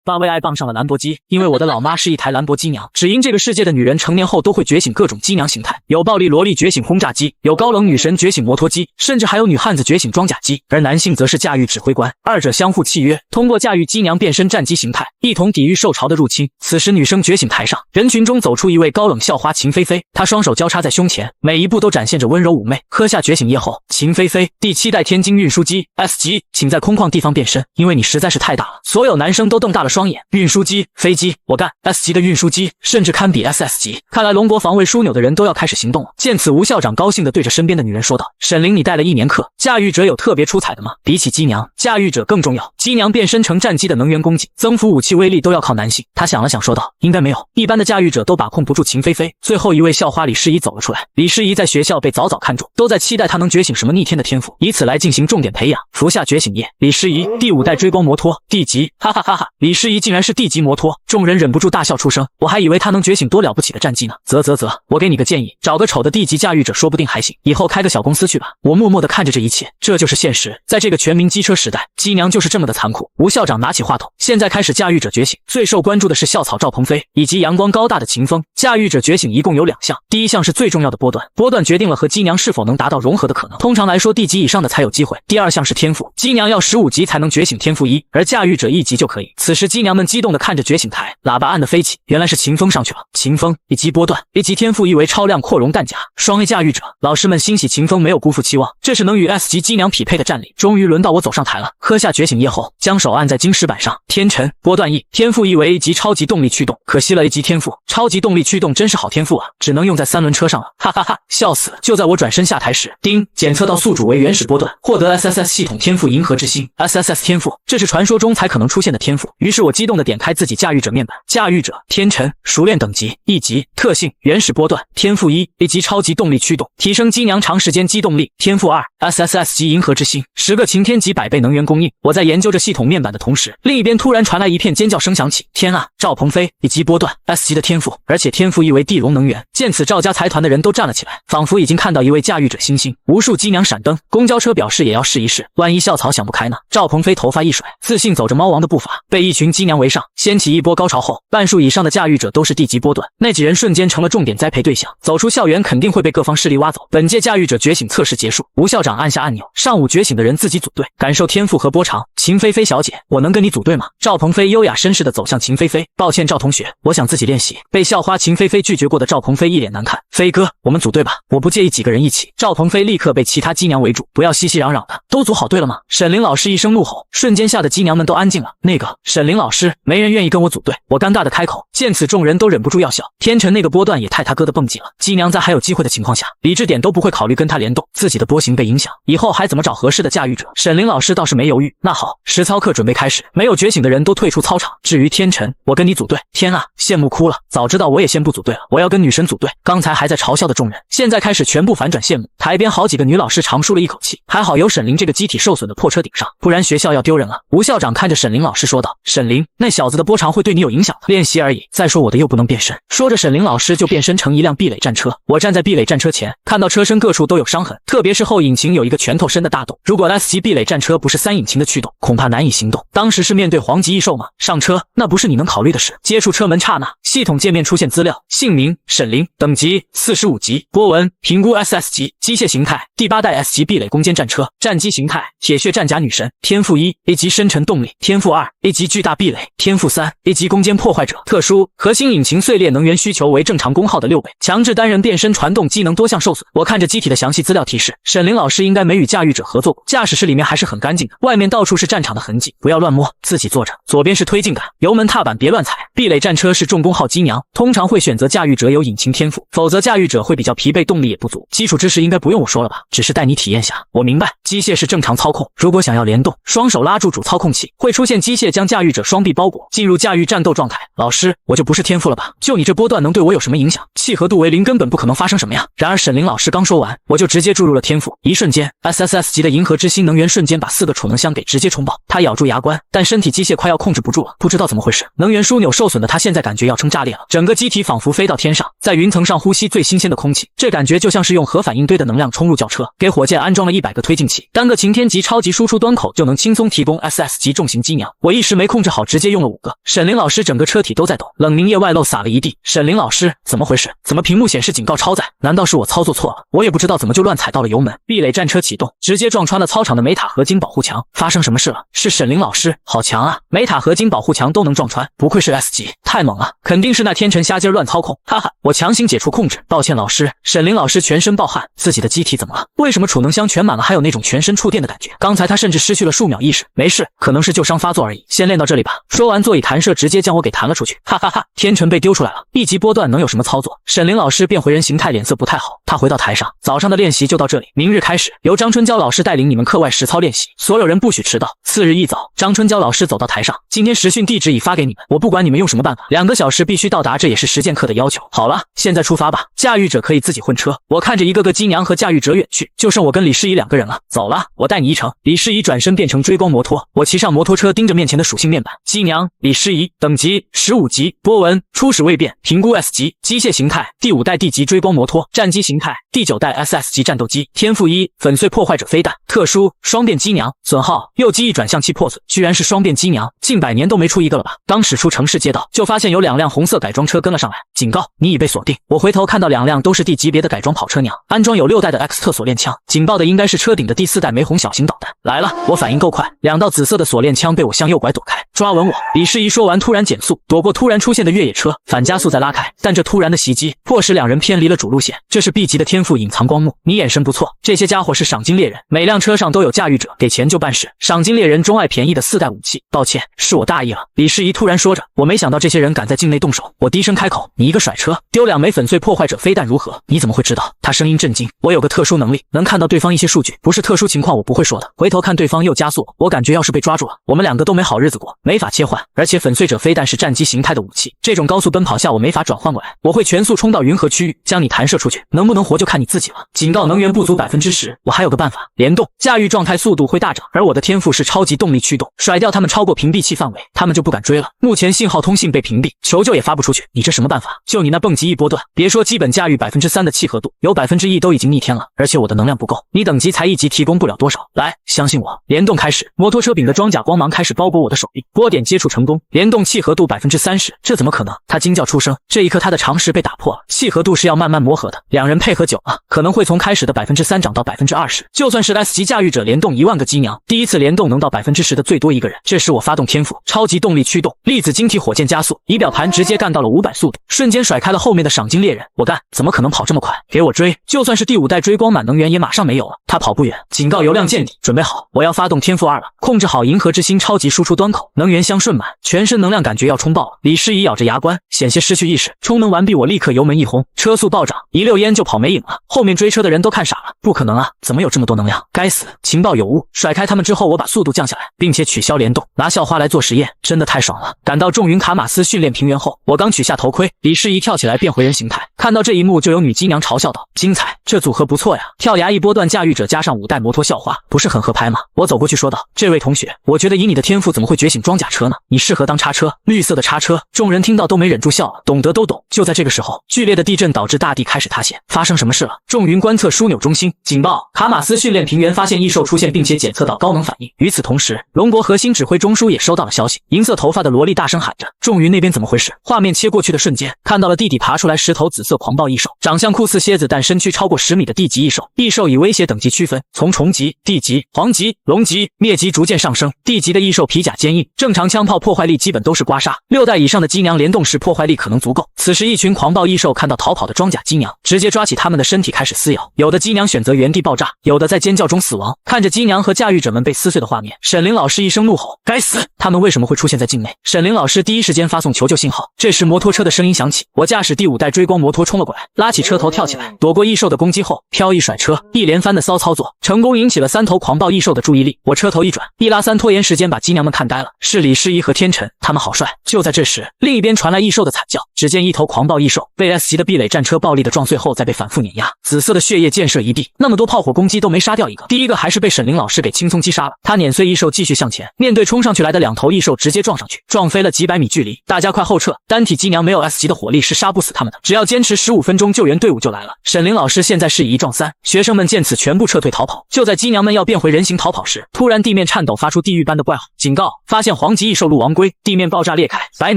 爸为爱傍上了兰博基，因为我的老妈是一台兰博基娘。只因这个世界的女人成年后都会觉醒各种机娘形态，有暴力萝莉觉醒轰炸机，有高冷女神觉醒摩托机，甚至还有女汉子觉醒装甲机，而男性则是驾驭指挥官，二者相互契约，通过驾驭机娘变身战机形态，一同抵御受潮的入侵。此时女生觉醒台上，人群中走出一位高冷校花秦菲菲，她双手交叉在胸前，每一步都展现着温柔妩媚。喝下觉醒液后，秦菲菲第7代天津运输机 S 级，请在空旷地方变身，因为你实在是太大了。所有男生都瞪大了双眼。运输机、飞机，我干 ！S 级的运输机甚至堪比 SS 级。看来龙国防卫枢纽的人都要开始行动了。见此，吴校长高兴地对着身边的女人说道：“沈凌，你带了1年课，驾驭者有特别出彩的吗？比起机娘，驾驭者更重要。机娘变身成战机的能源供给、增幅武器威力都要靠男性。”他想了想说道：“应该没有，一般的驾驭者都把控不住秦菲菲。”最后一位校花李诗怡走了出来。李诗怡在学校被早早看中，都在期待她能觉醒什么逆天的天赋，以此来进行重点培养。服下觉醒液，李诗怡第5代追光摩托 D 级，哈哈哈哈！李诗怡竟然是 D 级摩托，众人忍不住大笑出声。我还以为她能觉醒多了不起的战绩呢。啧，我给你个建议，找个丑的 D 级驾驭者说不定还行，以后开个小公司去吧。我默默地看着这一切，这就是现实。在这个全民机车时代，机娘就是这么的残酷。吴校长拿起话筒，现在开始驾驭者觉醒，最受关注的是校草赵鹏飞以及阳光高大的秦风。驾驭者觉醒一共有2项，第一项是最重要的波段，波段决定了和机娘是否能达到融合的可能。通常来说，D 级以上的才有机会。第2项是天赋，机娘要15级才能觉醒天赋1，而驾驭者1级就可以。此时机娘们激动地看着觉醒台，喇叭按得飞起，原来是秦风上去了。秦风1级波段，1级天赋1为超量扩容弹夹，双 A 驾驭者。老师们欣喜秦风没有辜负期望，这是能与 S 级机娘匹配的战力。终于轮到我走上台了。喝下觉醒液后，将手按在晶石板上，天辰波段1，天赋1为1级超级动力驱动，可惜了1级天赋，超级动力驱动真是好天赋啊，只能用在3轮车上了，哈哈哈，笑死了。就在我转身下台时，叮，检测到宿主为原始波段，获得 SSS 系统天赋银河之星 SSS 天赋，这是传说中才可能出现的天赋。于是我激动地点开自己驾驭者面板，驾驭者天辰熟练等级1级，特性原始波段，天赋1级超级动力驱动，提升机娘长时间机动力，天赋2 SSS 级银河之星，10个擎天级100倍能源供应。我在研究着系统面板的同时，另一边突然传来一片尖叫声响起，天啊，赵鹏飞1级波段 S 级的天赋，而且天赋1为地龙能源。见此，赵家财团的人都站了起来，仿佛已经看到一位驾驭者新星。无数机娘闪灯，公交车表示也要试一试，万一校草想不开呢？赵鹏飞头发一甩，自信走着猫王的步伐，被一群机娘围上，掀起一波高潮后，半数以上的驾驭者都是D级波段，那几人瞬间成了重点栽培对象，走出校园肯定会被各方势力挖走。本届驾驭者觉醒测试结束，吴校长按下按钮，上午觉醒的人自己组队，感受天赋和波长。秦菲菲小姐，我能跟你组队吗？赵鹏飞优雅绅士地走向秦菲菲，抱歉赵同学，我想自己练习。被校花秦菲菲拒绝过的赵鹏飞一脸难看，飞哥，我们组队吧，我不介意几个人一起。赵鹏飞立刻被其他机娘围住，不要熙熙攘攘的，都组好队了吗？沈凌老师一声怒吼，瞬间吓得机娘们都安静了。那个沈凌老师，没人愿意跟我组队。我尴尬的开口，见此众人都忍不住要笑。天辰那个波段也太他哥的蹦极了，机娘在还有机会的情况下，理智点都不会考虑跟他联动，自己的波形被影响，以后还怎么找合适的驾驭者？沈凌老师倒是没犹豫，那好，实操课准备开始，没有觉醒的人都退出操场。至于天辰，我跟你组队。天啊，羡慕哭了，早知道我也先不组队了，我要跟女神组队。刚才还在嘲笑的众人，现在开始全部反转羡慕。台边好几个女老师长舒了一口气，还好有沈凌这个机体受损的破车顶上，不然学校要丢人了。吴校长看着沈凌老师说道：“沈凌，那小子的波长会对你有影响的，练习而已。再说我的又不能变身。”说着，沈凌老师就变身成一辆壁垒战车。我站在壁垒战车前，看到车身各处都有伤痕，特别是后引擎有一个拳头深的大洞。如果 S 级壁垒战车不是3引擎的驱动，恐怕难以行动。当时是面对黄级异兽吗？上车，那不是你能考虑的事。接触车门刹那，系统界面出现资料：姓名沈凌，等级45级，波纹评估 SS 级，机械形态第8代 S 级壁垒攻坚战车，战机形态铁血战甲女神，天赋1 A 级深沉动力，天赋2 A 级巨大壁垒，天赋3 A 级攻坚破坏者，特殊核心引擎碎裂能源需求为正常功耗的6倍，强制单人变身传动机能多项受损。我看着机体的详细资料提示，沈凌老师应该没与驾驭者合作过，驾驶室里面还是很干净的，外面到处是战场的痕迹，不要乱摸，自己坐着。左边是推进杆，油门踏板别乱踩。壁垒战车是重工号机娘，通常会选择驾驭者有引擎天赋，否则驾驭者会比较疲惫，动力也不足。基础知识应该不用我说了吧，只是带你体验下。我明白，机械是正常操控，如果想要联动，双手拉住主操控器，会出现机械将驾驭者双臂包裹，进入驾驭战斗状态。老师，我就不是天赋了吧？就你这波段能对我有什么影响？契合度为0，根本不可能发生什么呀。然而沈凌老师刚说完，我就直接注入了天赋，一瞬间 SSS 级的银河之心能源瞬间把4个储能箱给直接冲爆。他咬住牙关，但身体机械快要控制不住了，不知道怎么回事，能源枢纽受损的他现在感觉要撑炸裂了，整个机体仿佛飞到天上，在云层上呼吸最新鲜的空气，这感觉就像是用核反应堆的能量冲入轿车，给火箭安装了100个推进器，单个擎天级超级输出端口就能轻松提供 SS 级重型机娘。我一时没控制置好，直接用了5个。沈凌老师整个车体都在抖，冷凝液外漏洒了一地。沈凌老师，怎么回事？怎么屏幕显示警告超载？难道是我操作错了？我也不知道怎么就乱踩到了油门。壁垒战车启动，直接撞穿了操场的煤塔合金保护墙。发生什么事了？是沈凌老师，好强啊！煤塔合金保护墙都能撞穿，不愧是 S 级，太猛了！肯定是那天辰瞎劲乱操控，哈哈！我强行解除控制，抱歉老师。沈凌老师全身暴汗，自己的机体怎么了？为什么储能箱全满了，还有那种全身触电的感觉？刚才他甚至失去了数秒意识。没事，可能是旧伤发作而已。先练到这里吧。说完，座椅弹射直接将我给弹了出去，哈哈哈！天辰被丢出来了，1级波段能有什么操作？沈凌老师变回人形态，脸色不太好。他回到台上，早上的练习就到这里，明日开始由张春娇老师带领你们课外实操练习，所有人不许迟到。次日一早，张春娇老师走到台上，今天实训地址已发给你们，我不管你们用什么办法，2个小时必须到达，这也是实践课的要求。好了，现在出发吧。驾驭者可以自己混车。我看着一个个机娘和驾驭者远去，就剩我跟李诗怡2个人了。走了，我带你一程。李诗怡转身变成追光摩托，我骑上摩托车，盯着面前的属性面板。机娘李诗怡，等级15级，波纹初始未变，评估 S 级，机械形态第5代 D 级追光摩托，战机形态第9代 SS 级战斗机，天赋1粉碎破坏者飞弹，特殊双变机娘，损耗右机翼转向器破损，居然是双变机娘，近100年都没出一个了吧？刚驶出城市街道，就发现有2辆红色改装车跟了上来，警告你已被锁定。我回头看到2辆都是 D 级别的改装跑车娘，安装有6代的 X 特锁链枪，警报的应该是车顶的第4代玫红小型导弹。来了，我反应够快，2道紫色的锁链枪被我向右拐躲开，抓稳我。李诗怡说完突然减速，躲过突然出现的越野车，反加速再拉开，但这突然的袭击迫使2人偏离了主路线。这是 B 级的天赋隐藏光幕，你眼神不错，这些家伙是赏金猎人，每辆车上都有驾驭者，给钱就办事。赏金猎人钟爱便宜的4代武器，抱歉，是我大意了。李诗怡突然说着，我没想到这些人敢在境内动手。我低声开口，你一个甩车丢2枚粉碎破坏者飞弹如何？你怎么会知道？他声音震惊，我有个特殊能力，能看到对方一些数据，不是特殊情况我不会说的。回头看对方又加速，我感觉要是被抓住了，我们2个都没好日子过，没法切换。而且粉碎者飞弹是战机形态的武器，这种高速奔跑下我没法转换过来，我会全速冲到云河区域，将你弹射出去，能不能活就看你自己了。警告能源不足10%，我还有个办法，联动，驾驭状态速度会大涨，而我的天赋是超级动力驱动，甩掉他们超过屏蔽器范围，他们就不敢追了。目前信号通信被屏蔽，求救也发不出去，你这什么办法？就你那蹦极一波段，别说基本驾驭3%的契合度，有1%都已经逆天了，而且我的能量不够，你等级才1级提供不了多少。来，相信我，联动开始，摩托车柄的装甲光芒开始包裹我的手臂，波点接触成功，联动契合度30%，这怎么可能？他惊叫出声，这一刻他的常识被打破了，契合度是要慢慢磨合的，2人配合久了，可能会从开始的3%涨到20%，就算是 S 级驾驭者联动1万个机娘，第一次联动能到10%的最多一个人。这时我发动天赋，超级动力驱动，粒子晶体火箭加速，仪表盘直接干到了500速度，瞬间甩开了后面的赏金猎人。我干，怎么可能跑这么快？给我追！就算是第5代追光满能源也马上没有了，他跑不远。警告油量见底，准备好，我要发动天赋2了，控制好银河之心超级输出端口，能源箱顺满，全身能量感觉要冲爆了。李诗怡咬着牙关，险些失去意识。充能完毕，我立刻油门一轰，车速暴涨，一溜烟就跑没影了。后面追车的人都看傻了，不可能啊，怎么有这么多能量？该死，情报有误！甩开他们之后，我把速度降下来，并且取消联动，拿校花来做实验，真的太爽了。赶到众云卡马斯训练平原后，我刚取下头盔，李诗怡跳起来变回人形态。看到这一幕，就有女机娘嘲笑道：“精彩，这组合不错呀！跳崖一波段驾驭者加上5代摩托校花，不是很合拍吗？”我走过去说道：“这位同学，我觉得以你的天赋，怎么会觉醒装甲车呢？你适合当叉车，绿色的叉车。”众人听到都没忍住笑了，懂得都懂。就在这个时候，剧烈的地震导致大地开始塌陷。发生什么事了？众云观测枢纽中心警报：卡马斯训练平原发现异兽出现，并且检测到高能反应。与此同时，龙国核心指挥中枢也收到了消息。银色头发的萝莉大声喊着：“众云那边怎么回事？”画面切过去的瞬间，看到了地底爬出来10头紫色狂暴异兽，长相酷似蝎子，但身躯超过10米的地级异兽。异兽以威胁等级区分，从虫级、地级、黄级、龙级、灭级逐渐上升。地级的异兽皮甲坚硬，正常枪炮破坏力基本都是刮痧，6代以上的机娘联动时破坏力可能足够。此时一群狂暴异兽看到逃跑的装甲机娘，直接抓起他们的身体开始撕咬，有的机娘选择原地爆炸，有的在尖叫中死亡。看着机娘和驾驭者们被撕碎的画面，沈凌老师一声怒吼：“该死！他们为什么会出现在境内？”沈凌老师第一时间发送求救信号。这时摩托车的声音响起，我驾驶第5代追光摩托冲了过来，拉起车头跳起来，躲过异兽的攻击后，飘逸甩车，一连番的骚操作，成功引起了3头狂暴异兽的注意力。我车头一转，一拉3拖延时间把机娘们看呆了，是李诗怡和天辰，他们好帅。就在这时，另一边传来异兽的惨叫，只见一头狂暴异兽被 S 级的壁垒战车暴力的撞碎后，再被反复碾压，紫色的血液溅射一地，那么多炮火攻击都没杀掉一个，第一个还是被沈凌老师给轻松击杀了。他碾碎异兽继续向前，面对冲上去来的2头异兽直接撞上去，撞飞了几百米距离，大家快后撤，单体机娘没有 S 级的火力是杀不死他们的，只要坚持15分钟救援队伍就来了。沈凌老师现在是以1撞3，学生们见此全部撤退逃跑。就在鸡娘们要变回人形逃跑时，突然地面颤抖，发出地狱般的怪吼，警告！发现黄级异兽鹿王龟，地面爆炸裂开，100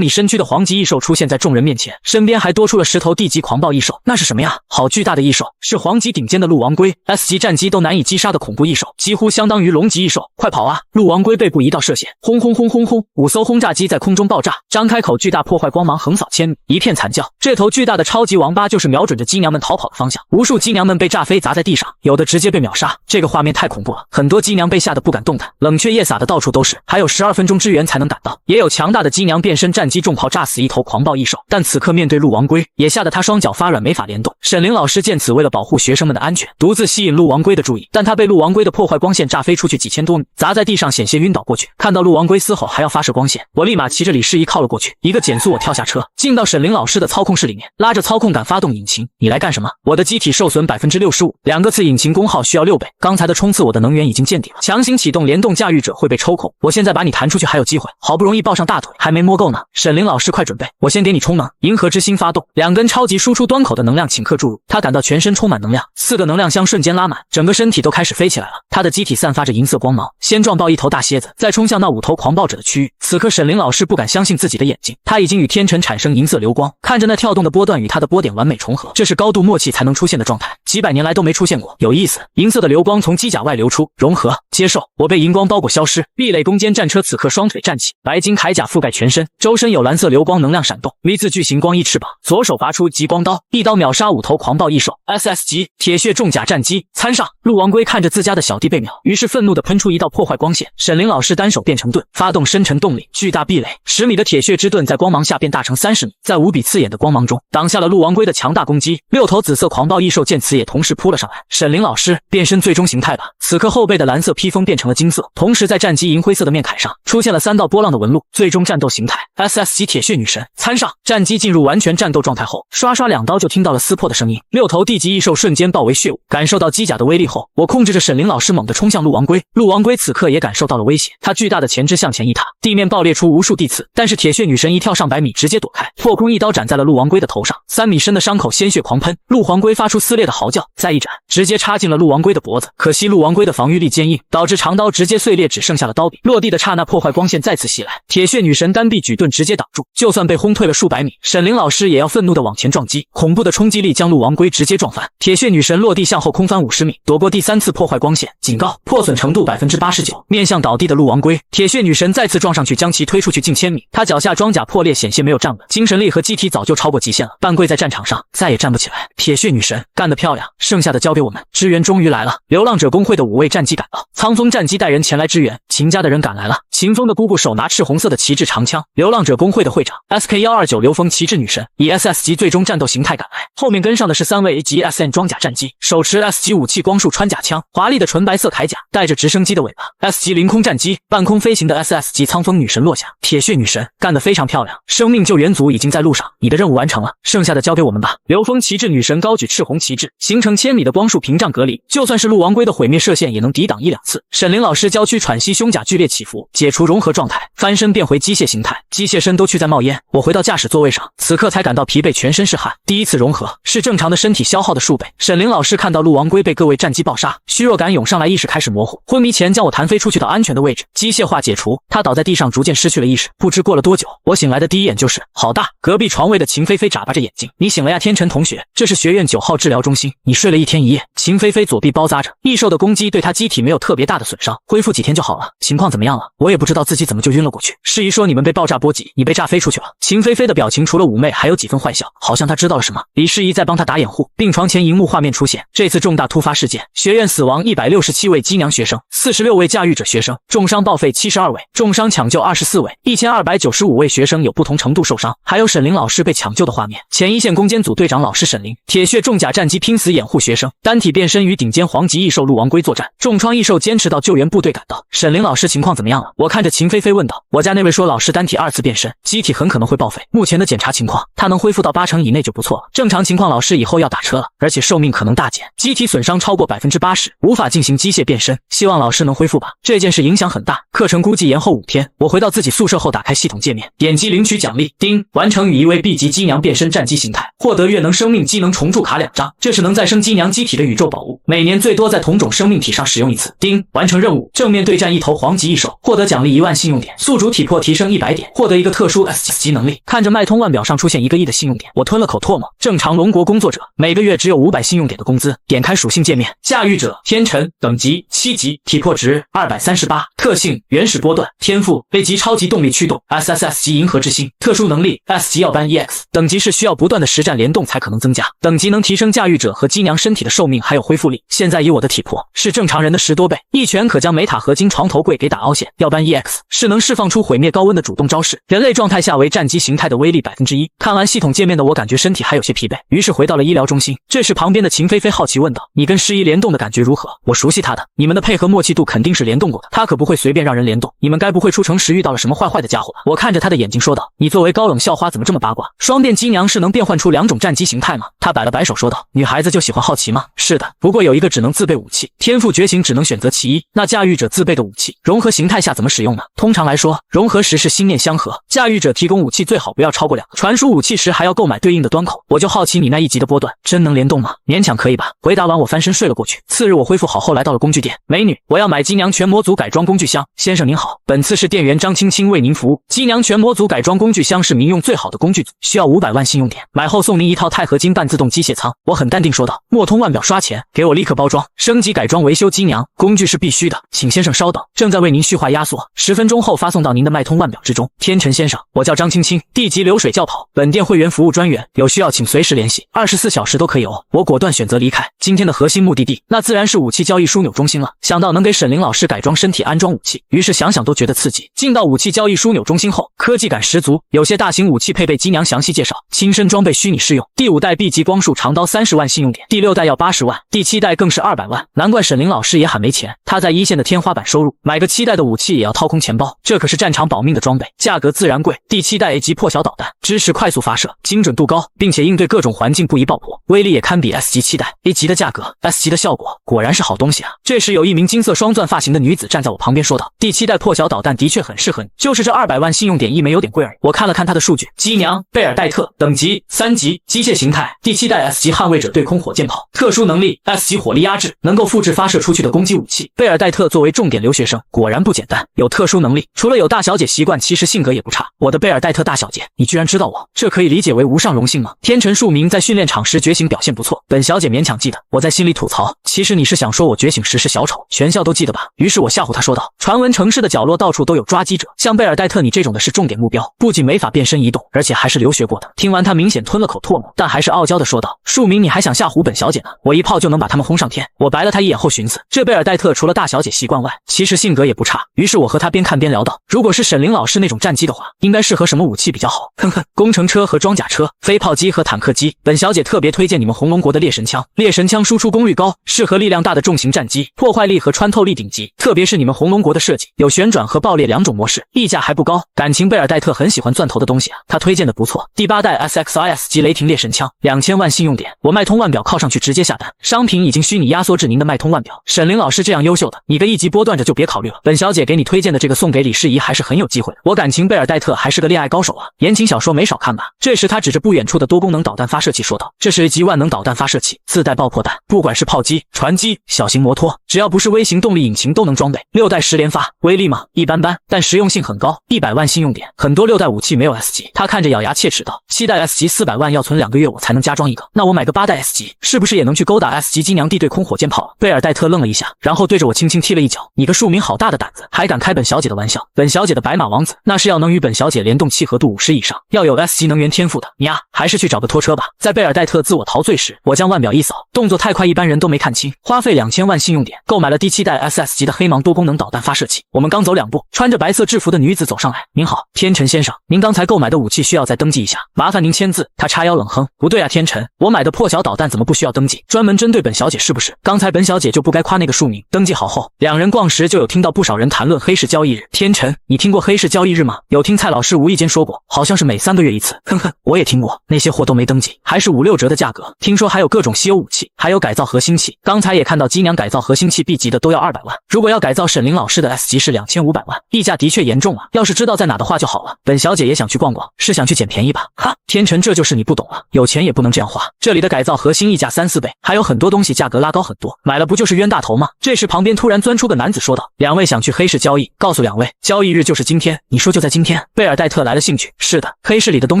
米身躯的黄级异兽出现在众人面前，身边还多出了10头地级狂暴异兽。那是什么呀？好巨大的异兽，是黄级顶尖的鹿王龟 ，S 级战机都难以击杀的恐怖异兽，几乎相当于龙级异兽。快跑啊！鹿王龟背部一道射线，轰轰轰轰轰，5艘轰炸机在空中爆炸，张开口，巨大破坏光芒横扫千米，一片惨叫。这头巨大的超级王八就是瞄准着鸡娘们逃跑的方向，无数鸡娘们被炸飞砸在地上，有的直接被秒杀。这个画面太恐怖了，很多鸡娘被吓得不敢动弹，冷却液洒的到处都是，还有12分钟支援才能赶到。也有强大的鸡娘变身战机重炮炸死一头狂暴异兽，但此刻面对鹿王龟，也吓得他双脚发软，没法联动。沈凌老师见此，为了保护学生们的安全，独自吸引鹿王龟的注意，但他被鹿王龟的破坏光线炸飞出去几千多米，砸在地上，险些晕倒过去。看到鹿王龟嘶吼还要发射光线，我立马骑着李世一靠了过去，一个减速我跳下车，进到沈凌老师的操控室里面，拉着操控杆发动引擎。你来干什么？我的机体受损65%，2个次引擎功耗需要6倍，刚才的冲刺我的能源已经见底了，强行启动联动驾驭者会被抽空，我现在把你弹出去还有机会，好不容易抱上大腿，还没摸够呢。沈凌老师快准备，我先给你充能。银河之心发动，2根超级输出端口的能量顷刻注入，他感到全身充满能量，4个能量箱瞬间拉满，整个身体都开始飞起来了。他的机体散发着银色光芒，先撞爆一头大蝎子，再冲向那5头狂暴者的区域。此刻沈凌老师不敢相信自己的眼睛，他已经与天辰产生银色流光，看着那跳动的波段与他的波点完美重合，这是高度默契才能出现的状态，几百年来都没出现过，有意思。银色的流光从机甲外流出，融合，接受。我被荧光包裹消失。壁垒攻坚战车此刻双腿站起，白金铠甲覆盖全身，周身有蓝色流光能量闪动。V 字巨型光翼翅膀，左手拔出极光刀，一刀秒杀5头狂暴异兽。SS 级铁血重甲战机参上。鹿王龟看着自家的小弟被秒，于是愤怒地喷出一道破坏光线。沈凌老师单手变成盾，发动深沉动力，巨大壁垒10米的铁血之盾在光芒下变大成30米，在无比刺眼的光芒中挡下了鹿王龟的强大攻击。6头紫色狂暴异兽见此也同时扑了上来。沈凌老师变身最终形态吧。此刻后背的蓝色披风变成了金色，同时在战机银灰色的面铠上出现了3道波浪的纹路。最终战斗形态 SS 级铁血女神参上。战机进入完全战斗状态后，刷刷2刀就听到了撕破的声音，6头地级异兽瞬间爆为血雾。感受到机甲的威力后，我控制着沈凌老师猛地冲向鹿王龟。鹿王龟此刻也感受到了威胁，它巨大的前肢向前一踏，地面爆裂出无数地刺，但是铁血女神一跳上100米直接躲开，破空一刀斩在了鹿王龟的头上，3米深的伤口鲜血狂喷，鹿王龟发出撕裂的嚎叫，再一斩直接插进了鹿王龟的脖子。可惜鹿王龟的防御力坚硬，导致长刀直接碎裂，只剩下了刀柄。落地的刹那，破坏光线再次袭来，铁血女神单臂举盾直接挡住，就算被轰退了数百米，沈凌老师也要愤怒地往前撞击，恐怖的冲击力将鹿王龟直接撞翻。铁血女神落地向后空翻50米，躲过第3次破坏光线。警告，破损程度89%。面向倒地的鹿王龟，铁血女神再次撞上去，将其推出去近1000米。她脚下装甲破裂，险些没有站稳，精神力和机体早就超过极限了，半跪在战场上，再也站不起来。铁血女神干得漂亮，剩下的交给我们。支援终于来了，流浪者工会的5位战机赶到，苍风战机带人前来支援，秦家的人赶来了。秦风的姑姑手拿赤红色的旗帜长枪，流浪者工会的会长 SK129 流风旗帜女神以 SS 级最终战斗形态赶来，后面跟上的是3位 A 级 SN 装甲战机，手持 S 级武器光束穿甲枪，华丽的纯白色铠甲，带着直升机的尾巴。S 级凌空战机，半空飞行的 SS 级苍风女神落下。铁血女神干得非常漂亮，生命救援组已经在路上，你的任务完成了，剩下的交给我们吧。流风旗帜女神高举赤红旗帜，形成1000米的光束屏障隔离，就算是鹿王龟的毁灭射线也能抵挡1-2次。沈凌老师娇躯喘息，胸甲剧烈起伏，解除融合状态，翻身变回机械形态，机械身都去在冒烟。我回到驾驶座位上，此刻才感到疲惫，全身是汗。第一次融合是正常的身体消耗的数倍。沈凌老师看到鹿王龟被各位战机爆杀，虚弱感涌上来，意识开始模糊，昏迷前将我弹飞出去到安全的位置，机械化解除，他倒在地上逐渐失去了意识。不知过了多久，我醒来的第一眼就是好大。隔壁床位的秦菲菲眨巴着眼睛，你醒了呀，天辰同学，这是学院9号治疗中心，你睡了1天1夜。秦菲菲左臂包扎着，异兽的攻击对他机体没有特别大的损伤，恢复几天就好了。情况怎么样了？我也不知道自己怎么就晕了过去。适宜说你们被爆炸波及，你被炸飞出去了。秦菲菲的表情除了妩媚还有几分坏笑，好像她知道了什么。李适宜在帮她打掩护，病床前荧幕画面出现，这次重大突发事件，学院死亡167位机娘学生，46位驾驭者学生，重伤报废72位，重伤抢救24位，1295位学生有不同程度受伤，还有沈凌老师被抢救的画面。前一线攻坚组队长老师沈凌，铁血重甲战机拼死掩护学生，单体变身与顶尖黄级异兽鹿王龟作战，重创异兽坚持到救援部队赶到。沈凌老师情况怎么样了？我看着秦菲菲问道。我家那位说老师单体2次变身，机体很可能会报废，目前的检查情况，他能恢复到80%以内就不错了。正常情况老师以后要打车了，而且寿命可能大减，机体损伤超过80%，无法进行机械变身，希望老师能恢复吧。这件事影响很大，课程估计延后5天。我回到自己宿舍后打开系统界面，点击领取奖励，叮，完成与一位 B 级机娘变身战机形态，获得月能生命机能重铸卡2张，这是能再生机娘机体的宇宙宝物，每年最多在同种生命体上使用一次。丁，完成任务，正面对战一头黄级异兽，获得奖励1万信用点，宿主体魄提升100点，获得一个特殊 S 级能力。看着脉通腕表上出现1个亿的信用点，我吞了口唾沫。正常龙国工作者每个月只有500信用点的工资。点开属性界面，驾驭者天辰，等级7级，体魄值238，特性原始波段，天赋 A 级超级动力驱动 SSS 级银河之心，特殊能力 S 级耀斑 EX， 等级是需要不断的实战联动才可能增加，等级能提升驾驭者和机娘身体的寿命还有恢复力。现在以我的体魄是正常人的10多倍，一拳可将梅塔合金床头柜给打凹陷。耀斑 EX 是能释放出毁灭高温的主动招式，人类状态下为战机形态的威力1%。看完系统界面的我感觉身体还有些疲惫，于是回到了医疗中心。这时旁边的秦菲菲好奇问道：“你跟诗怡联动的感觉如何？”我熟悉她的，你们的配合默契度肯定是联动过的，她可不会随便让人联动，你们该不会出城时遇到了什么坏的家伙吧？我看着她的眼睛说道：“你作为高冷校花怎么这么八卦？双变机娘是能变换出2种战机形态吗？”她摆了摆手说道：“女孩子就喜欢好奇吗？”是的，不过有一个只能自备武器，天赋觉醒只能选择其一。那驾驭者自备的武器，融合形态下怎么使用呢？通常来说，融合时是心念相合，驾驭者提供武器最好不要超过2个，传输武器时还要购买对应的端口。我就好奇你那1级的波段真能联动吗？勉强可以吧。回答完我翻身睡了过去。次日我恢复好后来到了工具店，美女，我要买机娘全模组改装工具箱。先生您好，本次是店员张青青为您服务。机娘全模组改装工具箱是民用最好的工具组，需要500万信用点，买后送您一套钛合金半自动机械舱。我很淡定说道。墨通腕表刷钱，给我立刻包装，升级改装维修机娘，工具是必须的，请先生稍等，正在为您虚化压缩，10分钟后发送到您的脉通腕表之中。天辰先生，我叫张青青，地级流水教跑，本店会员服务专员，有需要请随时联系，24小时都可以哦。我果断选择离开今天的核心目的地，那自然是武器交易枢纽中心了。想到能给沈凌老师改装身体安装武器，于是想想都觉得刺激。进到武器交易枢纽中心后，科技感十足，有些大型武器配备机娘详细介绍，亲身装备虚拟试用。第5代 B 级光束长刀30万信用点，第6代要80万，第7代更是200万。难怪沈凌老师也喊没钱，他在一线的天花板收入，买个7代的武器也要掏空钱包，这可是战场保命的装备，价格自然贵。第7代 A 级破晓导弹，支持快速发射，精准度高，并且应对各种环境不宜爆破，威力也堪比 S 级7代。A 级的价格 ，S 级的效果，果然是好东西啊。这时有一名金色双钻发型的女子站在我旁边说道：“第7代破晓导弹的确很适合你，就是这200万信用点一枚有点贵而已。”我看了看她的数据，机娘贝尔戴特，等级3级，机械形态，第7代 S 级捍卫者对空火箭炮，特殊能力 S 级火力压制，能够复制发射出去的攻击武器。贝尔戴特作为重点留学生，果然不简单，有特殊能力，除了有大小姐习惯，其实性格也不差。我的贝尔戴特大小姐，你居然知道我，这可以理解为无上荣幸吗？天辰庶民在训练场时觉醒表现不错，本小姐勉强记得。我在心里吐槽，其实你是想说我觉醒时是小丑，全校都记得吧？于是我吓唬他说道，传闻城市的角落到处都有抓鸡者，像贝尔戴特你这种的是重点目标，不仅没法变身移动，而且还是留学过的。听完他明显吞了口唾沫，但还是傲娇的说道，庶民你还想吓唬本小姐呢？我一炮就能把他们轰上天。我白了他一眼后寻思，这贝尔戴特除了大小姐习惯外，其实性格也不差。于是我和他边看边聊道，如果是沈凌老师那种战机的话，应该适合什么武器比较好？哼哼，工程车和装甲车，飞炮机和坦克机。本小姐特别推荐你们红龙国的猎神枪，猎神枪输出功率高，适合力量大的重型战机，破坏力和穿透力顶级。特别是你们红龙国的设计，有旋转和爆裂2种模式，溢价还不高。感情贝尔戴特很喜欢钻头的东西啊，他推荐的不错。第8代 SXIS 级雷霆猎神枪，2000万信用点，我脉通腕表靠上去直接下单，商品已经虚拟压缩至您的脉通腕表。沈凌老师这样优秀的，你个1级波段着就别考虑了，本小姐给你推荐的这个送给李世仪还是很有机会的。我感情贝尔戴特还是个恋爱高手啊，言情小说没少看吧？这时他指着不远处的多功能导弹发射器说道，这是1级万能导弹发射器，自带爆破弹，不管是炮击、船机、小型摩托，只要不是微型动力引擎都能装备。6代10连发，威力嘛一般般，但实用性很高，100万信用点。很多6代武器没有 S 级，他看着咬牙切齿道，7代 S 级400万要存2个月我才能加装一个，那我买个8代 S 级是不是也能去勾打 S 级机娘地对空火箭炮？贝尔戴特愣了一下，然后对着我轻轻踢了一脚，你个庶民好大的胆子，还敢开本小姐的玩笑？本小姐的白马王子那是要能与本小姐联动契合度50以上，要有 S 级能源天赋的，你啊还是去找个拖车吧。在贝尔戴特自我陶醉时，我将腕表一扫，动作太快一般人都没看清，花费2000万信用点购买了第7代 SS 级的黑芒多功能导弹发射器。我们刚走2步，穿着白色制服的女子走上来，您好，天辰先生，您刚才购买的武器需要再登记一下，麻烦您签字。他叉腰冷哼，不对啊天辰，我买的破晓导弹怎么不需要登记？专门针对本小姐是不是？刚才本小姐就不该夸那个庶民。登记好后，两人逛时就有听到不少人谈论黑市交易日。天辰，你听过黑市交易日吗？有听蔡老师无意间说过，好像是每3个月一次。哼哼，我也听过，那些货都没登记，还是5、6折的价格。听说还有各种稀有武器，还有改造核心器。刚才也看到机娘改造核心器 B 级的都要200万，如果要改造沈凌老师的 S 级是2500万，溢价的确严重啊。要是知道在哪的话就好了。本小姐也想去逛逛，是想去捡便宜吧？哈。天辰，这就是你不懂了，有钱也不能这样花。这里的改造核心溢价3-4倍，还有很多东西价格拉高很多，买了不就是冤大头吗？这时旁边突然钻出个男子说道：“两位想去黑市交易，告诉两位，交易日就是今天。”你说就在今天？贝尔戴特来了兴趣。是的，黑市里的东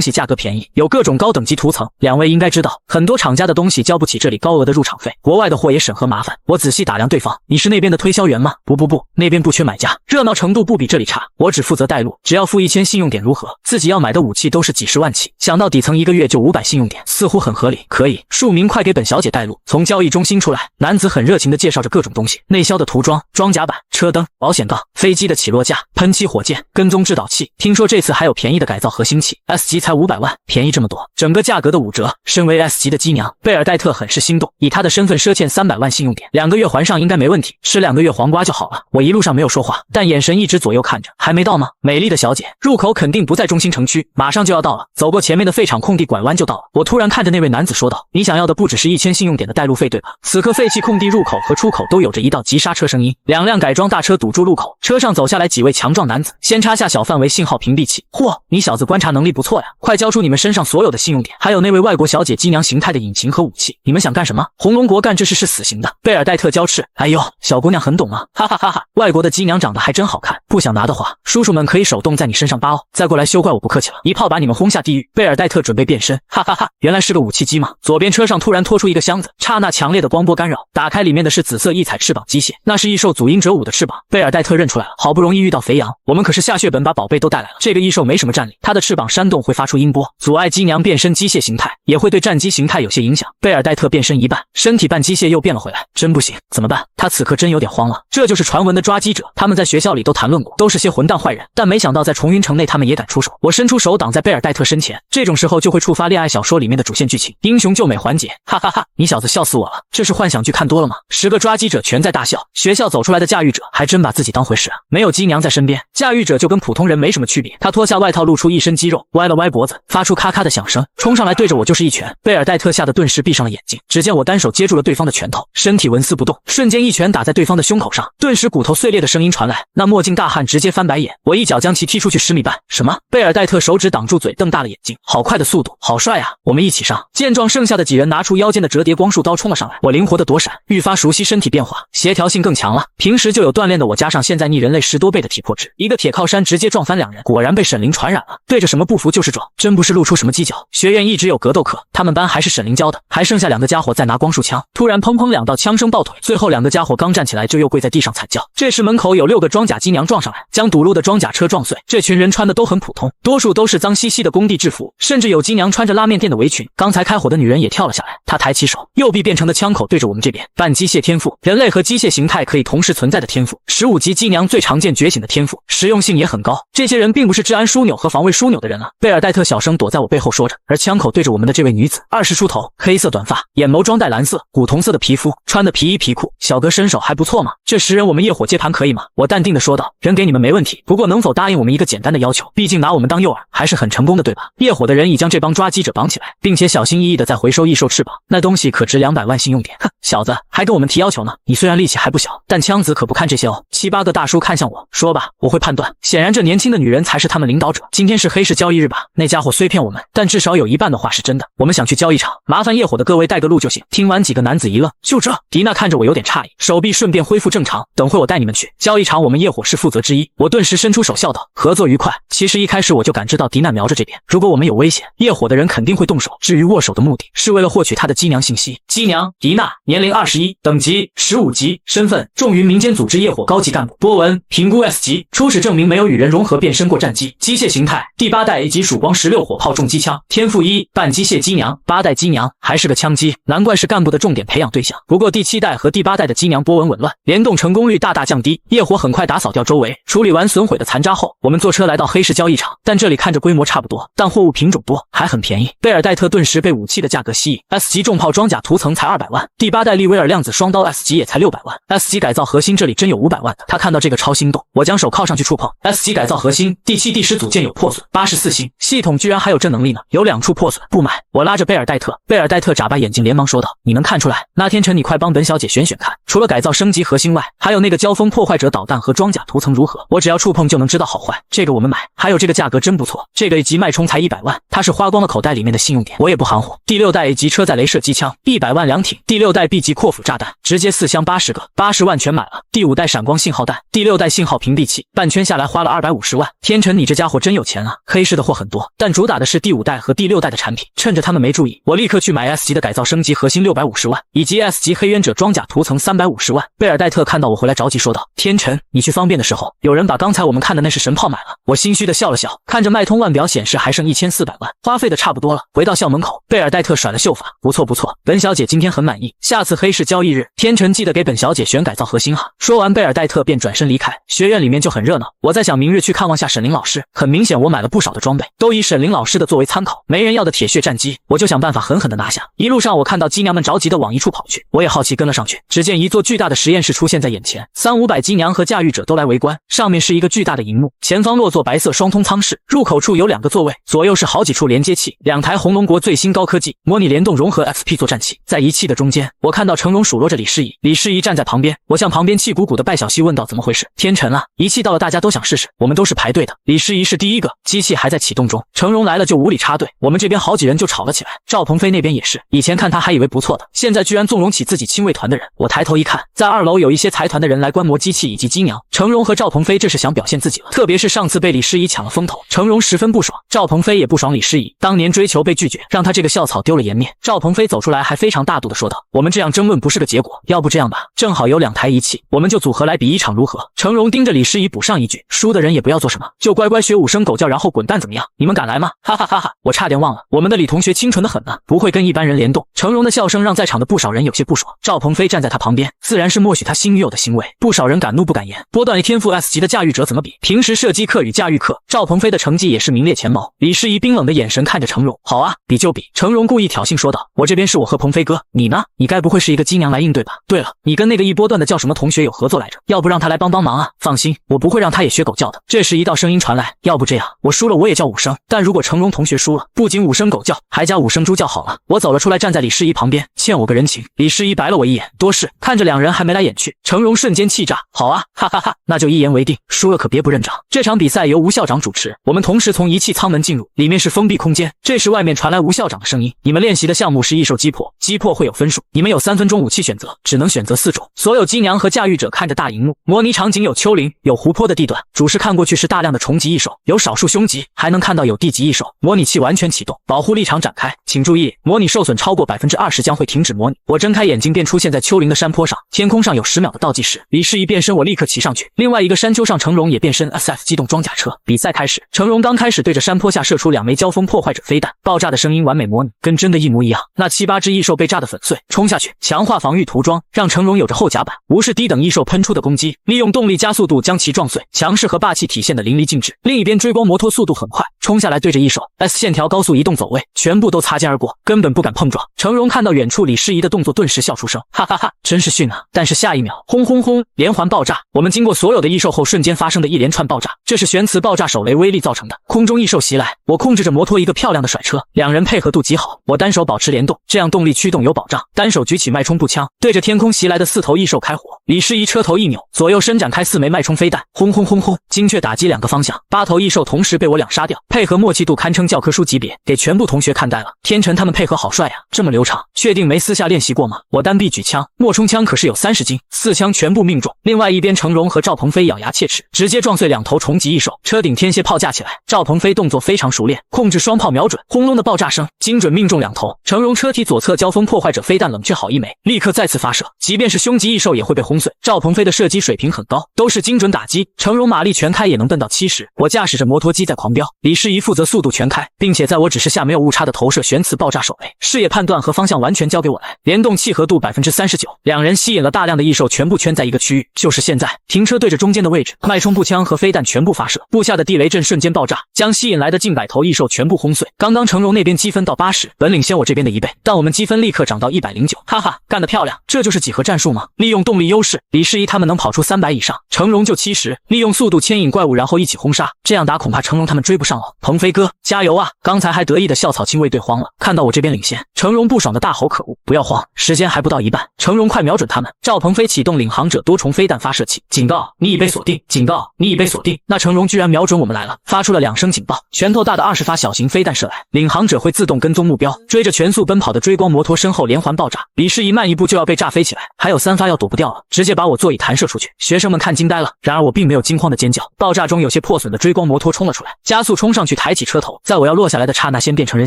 西价格便宜，有各种高等级涂层，两位应该知道，很多厂家的东西交不起这里高额的入场费，国外的货也审核麻烦。我仔细打量对方，你是那边的推销员吗？不，那边不缺买家，热闹程度不比这里差，我只负责带路，只要付1000信用点如何？自己要买的武器都是几十万起，想到底层1个月就500信用点，似乎很合理。可以，庶民快给本小姐带路。从交易中心出来，男子很热情地介绍着各种东西，内销的涂装、装甲板、车灯、保险杠、飞机的起落架、喷漆火箭、跟踪制导器，听说这次还有便宜的改造核心器 ，S 级才500万，便宜这么多，整个价格的5折。身为 S 级的机娘，贝尔戴特很是心动，以他的身份赊欠300万信用点，2个月还上应该没问题，吃2个月黄瓜就好了。我一路上没有说话，但眼神一直左右看着。还没到吗？美丽的小姐，入口肯定不在中心城区，马上就要到了，走过前面的废厂空地拐弯就到了。我突然看着那位男子说道：“你想要的不只是1000信用点的带路费对吧？”此刻废弃空地入口和出口都有着一道急刹车声音，2辆改装大车堵住路口，车上走下来几位强壮男子，先插下小范围信号屏蔽器。嚯，你小子观察能力不错呀，快交出你们身上所有的信用点，还有那位外国小姐机娘形态的引擎和武器，你们想干什么？红龙国干这事是死刑的。贝尔戴特娇斥：“哎呦，小姑娘很懂啊，哈哈哈哈！外国的机娘长得还真好看，不想拿的话，叔叔们可以手动在你身上扒哦。再过来休怪我不客气了，一炮把你们轰下地狱。”贝尔戴特准备变身，哈哈哈，原来是个武器机吗？左边车上突然拖出一个箱子，刹那强烈的光波干扰，打开里面的是紫色异彩翅膀机械，那是异兽祖鹰者5的翅膀。贝尔戴特认出来了，好不容易遇到肥羊，我们可是下血本把宝贝都带来了。这个异兽没什么战力，它的翅膀扇动会发出音波，阻碍机娘变身机械形态，也会对战机形态有些影响。贝尔戴特变身一半，身体半机械又变了回来，真不行，怎么办？他此刻真有点慌了。这就是传闻的抓鸡者，他们在学校里都谈论过，都是些混蛋坏人，但没想到在重云城内他们也敢出手。我伸出手挡在贝尔戴特身前，这种时候就会触发恋爱小说里面的主线剧情，英雄救美环节，哈哈哈！你小子笑死我了，这是幻想剧看多了吗？10个抓鸡者全在大笑，学校走出来的驾驭者还真把自己当回事啊！没有机娘在身边，驾驭者就跟普通人没什么区别。他脱下外套，露出一身肌肉，歪了歪脖子，发出咔咔的响声，冲上来对着我就是一拳。贝尔戴特吓得顿时闭上了眼睛，只见我单手接住了对方的拳头，身体纹丝不动，瞬间一拳打在对方的胸口上，顿时骨头碎裂的声音传来。那墨镜大汉直接翻白眼，我一脚将其踢出去10米半。什么？贝尔戴特手指挡住嘴，瞪大了眼睛，好快的速度，好帅啊！我们一起上。见状，剩下的几人拿出腰间的折叠光束刀冲了上来，我灵活的躲闪，愈发熟悉身体变化，协调性更强了。平时就有锻炼的我，加上现在逆人类10多倍的体魄值，一个铁靠山直接撞翻2人，果然被沈凌传染了。对着什么不服就是撞，真不是露出什么犄角。学院一直有格斗课，他们班还是沈凌教的，还剩下2个家伙在拿光束枪。突然砰砰2道枪声爆腿，最后2个家伙刚站起来就又跪在地上惨叫。这时门口有6个装甲机娘撞上来，将堵路的装甲车撞碎。这群人穿的都很普通，多数都是脏兮兮的工地制服，甚至有机娘穿着拉面店的围裙。刚才开火的女人也跳了下来，她抬起手，右臂变成的枪口对着我们这边。半机械天赋，人类和机械形态可以同时存在的天赋，15级机娘最常见觉醒的天赋，实用性也很高。这些人并不是治安枢纽和防卫枢纽的人啊。贝尔戴特小声躲在我背后说着，而枪口对着我们的这位女子，20出头，黑色短发，眼眸装带蓝色，古铜色的皮肤，穿的皮衣皮裤。小哥身手还不错嘛，这10人我们业火接盘可以吗？我淡定地说道，人给你们没问题，不过能否答应我们一个简单的要求？毕竟拿我们当诱饵还是很成功的，对吧？业火的人已将这帮抓鸡者绑起来，并且小心翼翼地在回收异兽翅膀，那东西可值200万信用点。哼，小子还跟我们提要求呢，你虽然力气还不小，但枪子可不看这些哦。7、8个大叔看向我，说吧，我会判断。显然这年轻的女人才是他们领导者。今天是黑市交易日吧？那家伙虽骗我们，但至少有一半的话是真的。我们想去交易场，麻烦业火的各位带个路就行。听完几个男子一愣，就这？迪娜看着我有点诧异，手臂顺便恢复正常。等会我带你们去交易场，我们业火是负责之一。我顿时伸出手笑道，合作愉快。其实一开始我就感知到迪娜瞄着这边，如果我们有危险，业火的人肯定会动手。至于握手的目的，是为了获取她的机娘信息。机娘迪娜，年龄21，等级15级，身份重云民间组织业火高级干部。波纹评估 S 级，初始证明没有与人融合变身过战机。机械形态第8代 A 级曙光16火炮重机枪。天赋1，半机械机娘，8代机娘，还是个枪机，难怪是干部的重点培养对象。不过第7代和第8代的机娘波纹紊乱，联动成功率大大降低。业火很快打扫掉周围，处理完损毁的残渣后，我们坐车来到黑市交易场。但这里看着规模差不多，但货物品种多，还很便宜。贝尔戴特顿时被武器的价格吸引， S 级重炮装甲涂层层才200万，第8代利威尔量子双刀 S 级也才600万 ，S 级改造核心这里真有500万的。他看到这个超心动，我将手靠上去触碰 S 级改造核心第7、第10组件有破损，84星，系统居然还有这能力呢，有2处破损，不买。我拉着贝尔戴特，贝尔戴特眨巴眼睛连忙说道：“你能看出来？那天成你快帮本小姐选选看，除了改造升级核心外，还有那个交锋破坏者导弹和装甲涂层如何？我只要触碰就能知道好坏。这个我们买，还有这个价格真不错，这个 A 级脉冲才100万，他是花光了口袋里面的信用点，我也不含糊。第6代 A 级车载镭射机枪100万2挺，第6代 B 级扩幅炸弹直接4箱80个，80万全买了。第5代闪光信号弹，第6代信号屏蔽器，半圈下来花了250万。天成你这家伙真有钱啊！黑市的货很多，但主打的是第5代和第6代的产品，趁着他们没注意，我立刻去买 S 级的改造升级核心650万，以及 S 级黑渊者装甲涂层350万。贝尔戴特看到我回来着急说道：“天成，你去方便的时候，有人把刚才我们看的那是神炮买了。”我心虚的笑了笑，看着脉通腕表显示还剩1400万，花费的差不多了。回到校门口，贝尔戴特甩了秀发：“不错不错，本小姐今天很满意，下次黑市交易日，天成记得给本小姐选改造核心哈。”说完，贝尔戴特便转身离开。学院里面就很热闹，我在想明日去看望下沈凌老师。很明显，我买了不少的装备，都以沈凌老师的作为参考。没人要的铁血战机，我就想办法狠狠的拿下。一路上，我看到机娘们着急的往一处跑去，我也好奇跟了上去。只见一座巨大的实验室出现在眼前，300-500机娘和驾驭者都来围观。上面是一个巨大的荧幕，前方落座白色双通舱室，入口处有2个座位，左右是好几处连接器，2台红龙国最新高科技模拟联动融合 XP 作战器。在仪器的中间，我看到成龙数落着李诗怡，李诗怡站在旁边，我向旁边气鼓鼓的拜小西问道：“怎么回事？”天成啊，仪器到了，大家都想试试，我们都是排队的，李诗怡是第一个，机器还在启动中，成龙来了就无理插队，我们这边好几人就吵了起来。赵鹏飞那边也是，以前看他还以为不错的，现在居然纵容起自己亲卫团的人。我抬头一看，在2楼有一些财团的人来观摩机器以及机娘。成龙和赵鹏飞这是想表现自己了，特别是上次被李诗怡抢了风头，成龙十分不爽，赵鹏飞也不爽李诗怡当年追求被拒绝，让他这个校草丢了颜面。赵鹏飞走出来还非常大度的说道：“我们这样争论不是个结果，要不这样吧，正好有2台仪器，我们就组合来比一场如何？”成龙盯着李诗怡补上一句：“输的人也不要做什么，就乖乖学5声狗叫然后滚蛋，怎么样？你们敢来吗？”哈哈哈哈！我差点忘了，我们的李同学清纯的很呢，不会跟一般人联动。成龙的笑声让在场的不少人有些不爽。赵鹏飞站在他旁边，自然是默许他新女友的行为，不少人敢怒不敢言。波段天赋 S 级的驾驭者怎么比？平时射击课与驾驭课，赵鹏飞的成绩也是名列前茅。李诗怡冰冷的眼神看着成龙：“好啊，比就比。”成龙故意挑衅说道：“我这边是我和鹏飞哥，你呢？你该不会是一个机娘来应对吧？对了，你跟那个一波段的叫什么同学有合作来着？要不让他来帮忙啊？放心，我不会让他也学狗叫的。”这时一道声音传来：“要不这样，我输了我也叫5声，但如果成龙同学输了，不仅5声狗叫，还加5声猪叫好了。”我走了出来，站在李诗怡旁边，欠我个人情。李诗怡白了我一眼，多事。看着2人还眉来眼去，成龙瞬间气炸：“好啊，哈哈哈，那就一言为定，输了可别不认账。”这场比赛由吴校长主持，我们同时从仪器舱门进入，里面是封闭空间。这时外面传来吴校长的声音：“你们练习的项目是异兽击破，击破会有分数，你们有3分钟武器选择，只能选择4种。”所有机娘和驾驭者看着大荧幕，模拟场景有丘陵，有湖泊的地段，主视看过去是大量的虫级异兽，有少数凶级，还能看到有地级异兽。模拟器完全启动，保护立场展开，请注意，模拟受损超过20%将会停止模拟。我睁开眼睛便出现在丘陵的山坡上，天空上有10秒的倒计时。李诗怡变身，我立刻骑上去。另外一个山丘上，成龙也变身 SF 机动装甲车。比赛开始，成龙刚开始对着山坡下射出2枚交锋破坏者飞弹，爆炸的声音完美模拟，跟真的一模一样。那7、8只异兽被炸得粉碎，冲下去，强化防御涂装，让成龙有着后甲板，无视低等异兽喷出的攻击，利用动力加速度将其撞碎，强势和霸气体现的淋漓尽致。另一边追光摩托速度很快，冲下来对着异兽 S 线条高速移动走位，全部都擦肩而过，根本不敢碰撞。成龙看到远处李诗怡的动作，顿时笑出声，哈哈哈，真是逊啊！但是下一秒，轰轰轰，连环爆炸。我们经过所有的异兽后，瞬间发生的一连串爆炸，这是玄磁爆炸手雷威力造成的。空中异兽袭来，我控制着摩托一个漂亮的甩车，2人配合度极好。我单手保持联动，这样动力驱动有保障。单手举起脉冲步枪，对着天空袭来的4头异兽开火。李诗怡车头一扭，左右伸展开4枚脉冲飞弹，轰轰轰轰，精确打击2个方向。8头异兽同时被我2杀掉，配合默契度堪称教科书级别，给全部同学看呆了。天成他们配合好帅呀，这么流畅，确定没私下练习过吗？我单臂举枪，脉冲枪可是有30斤，4枪全部命中。另外一边，成龙和赵鹏飞咬牙切齿，直接撞碎2头虫级异兽。车顶天蝎炮架起来，赵鹏飞动作非常熟练，控制双炮瞄准，轰隆的爆炸声，精准命中2头。成龙车体左侧交锋破坏者飞弹冷却好1枚，立刻再次发射，即便是凶级异兽也会被轰碎。赵鹏飞的射击水平很高，都是精准打击。成龙马力全开也能奔到70。我驾驶着摩托机在狂飙，李诗怡负责速度全开，并且在我指示下没有误差的投射玄磁爆炸手雷，视野判断和方向完全交给我来，联动契合度39%。2人吸引了大量的异兽，全部圈在一个区域。就是现在，停车对着中间的位置，脉冲步枪和飞弹全部发射，布下的地雷阵瞬间爆炸，将吸引来的近100头异兽全部轰碎。刚刚成龙那边积分到80，本领先我这边的1倍，但我们积分立刻刻涨到109，哈哈，干得漂亮！这就是几何战术吗？利用动力优势，李世一他们能跑出300以上，成龙就70，利用速度牵引怪物，然后一起轰杀，这样打恐怕成龙他们追不上哦。鹏飞哥，加油啊！刚才还得意的校草亲卫队慌了，看到我这边领先，成龙不爽的大吼：可恶！不要慌，时间还不到一半，成龙快瞄准他们！赵鹏飞启动领航者多重飞弹发射器，警告你已被锁定，警告你已被锁定。那成龙居然瞄准我们来了，发出了2声警报，拳头大的20发小型飞弹射来，领航者会自动跟踪目标，追着全速奔跑的追光摩托身后连环爆炸，李世一慢一步就要被炸飞起来，还有3发要躲不掉了，直接把我座椅弹射出去，学生们看惊呆了。然而我并没有惊慌的尖叫，爆炸中有些破损的追光摩托冲了出来，加速冲上去抬起车头，在我要落下来的刹那先变成人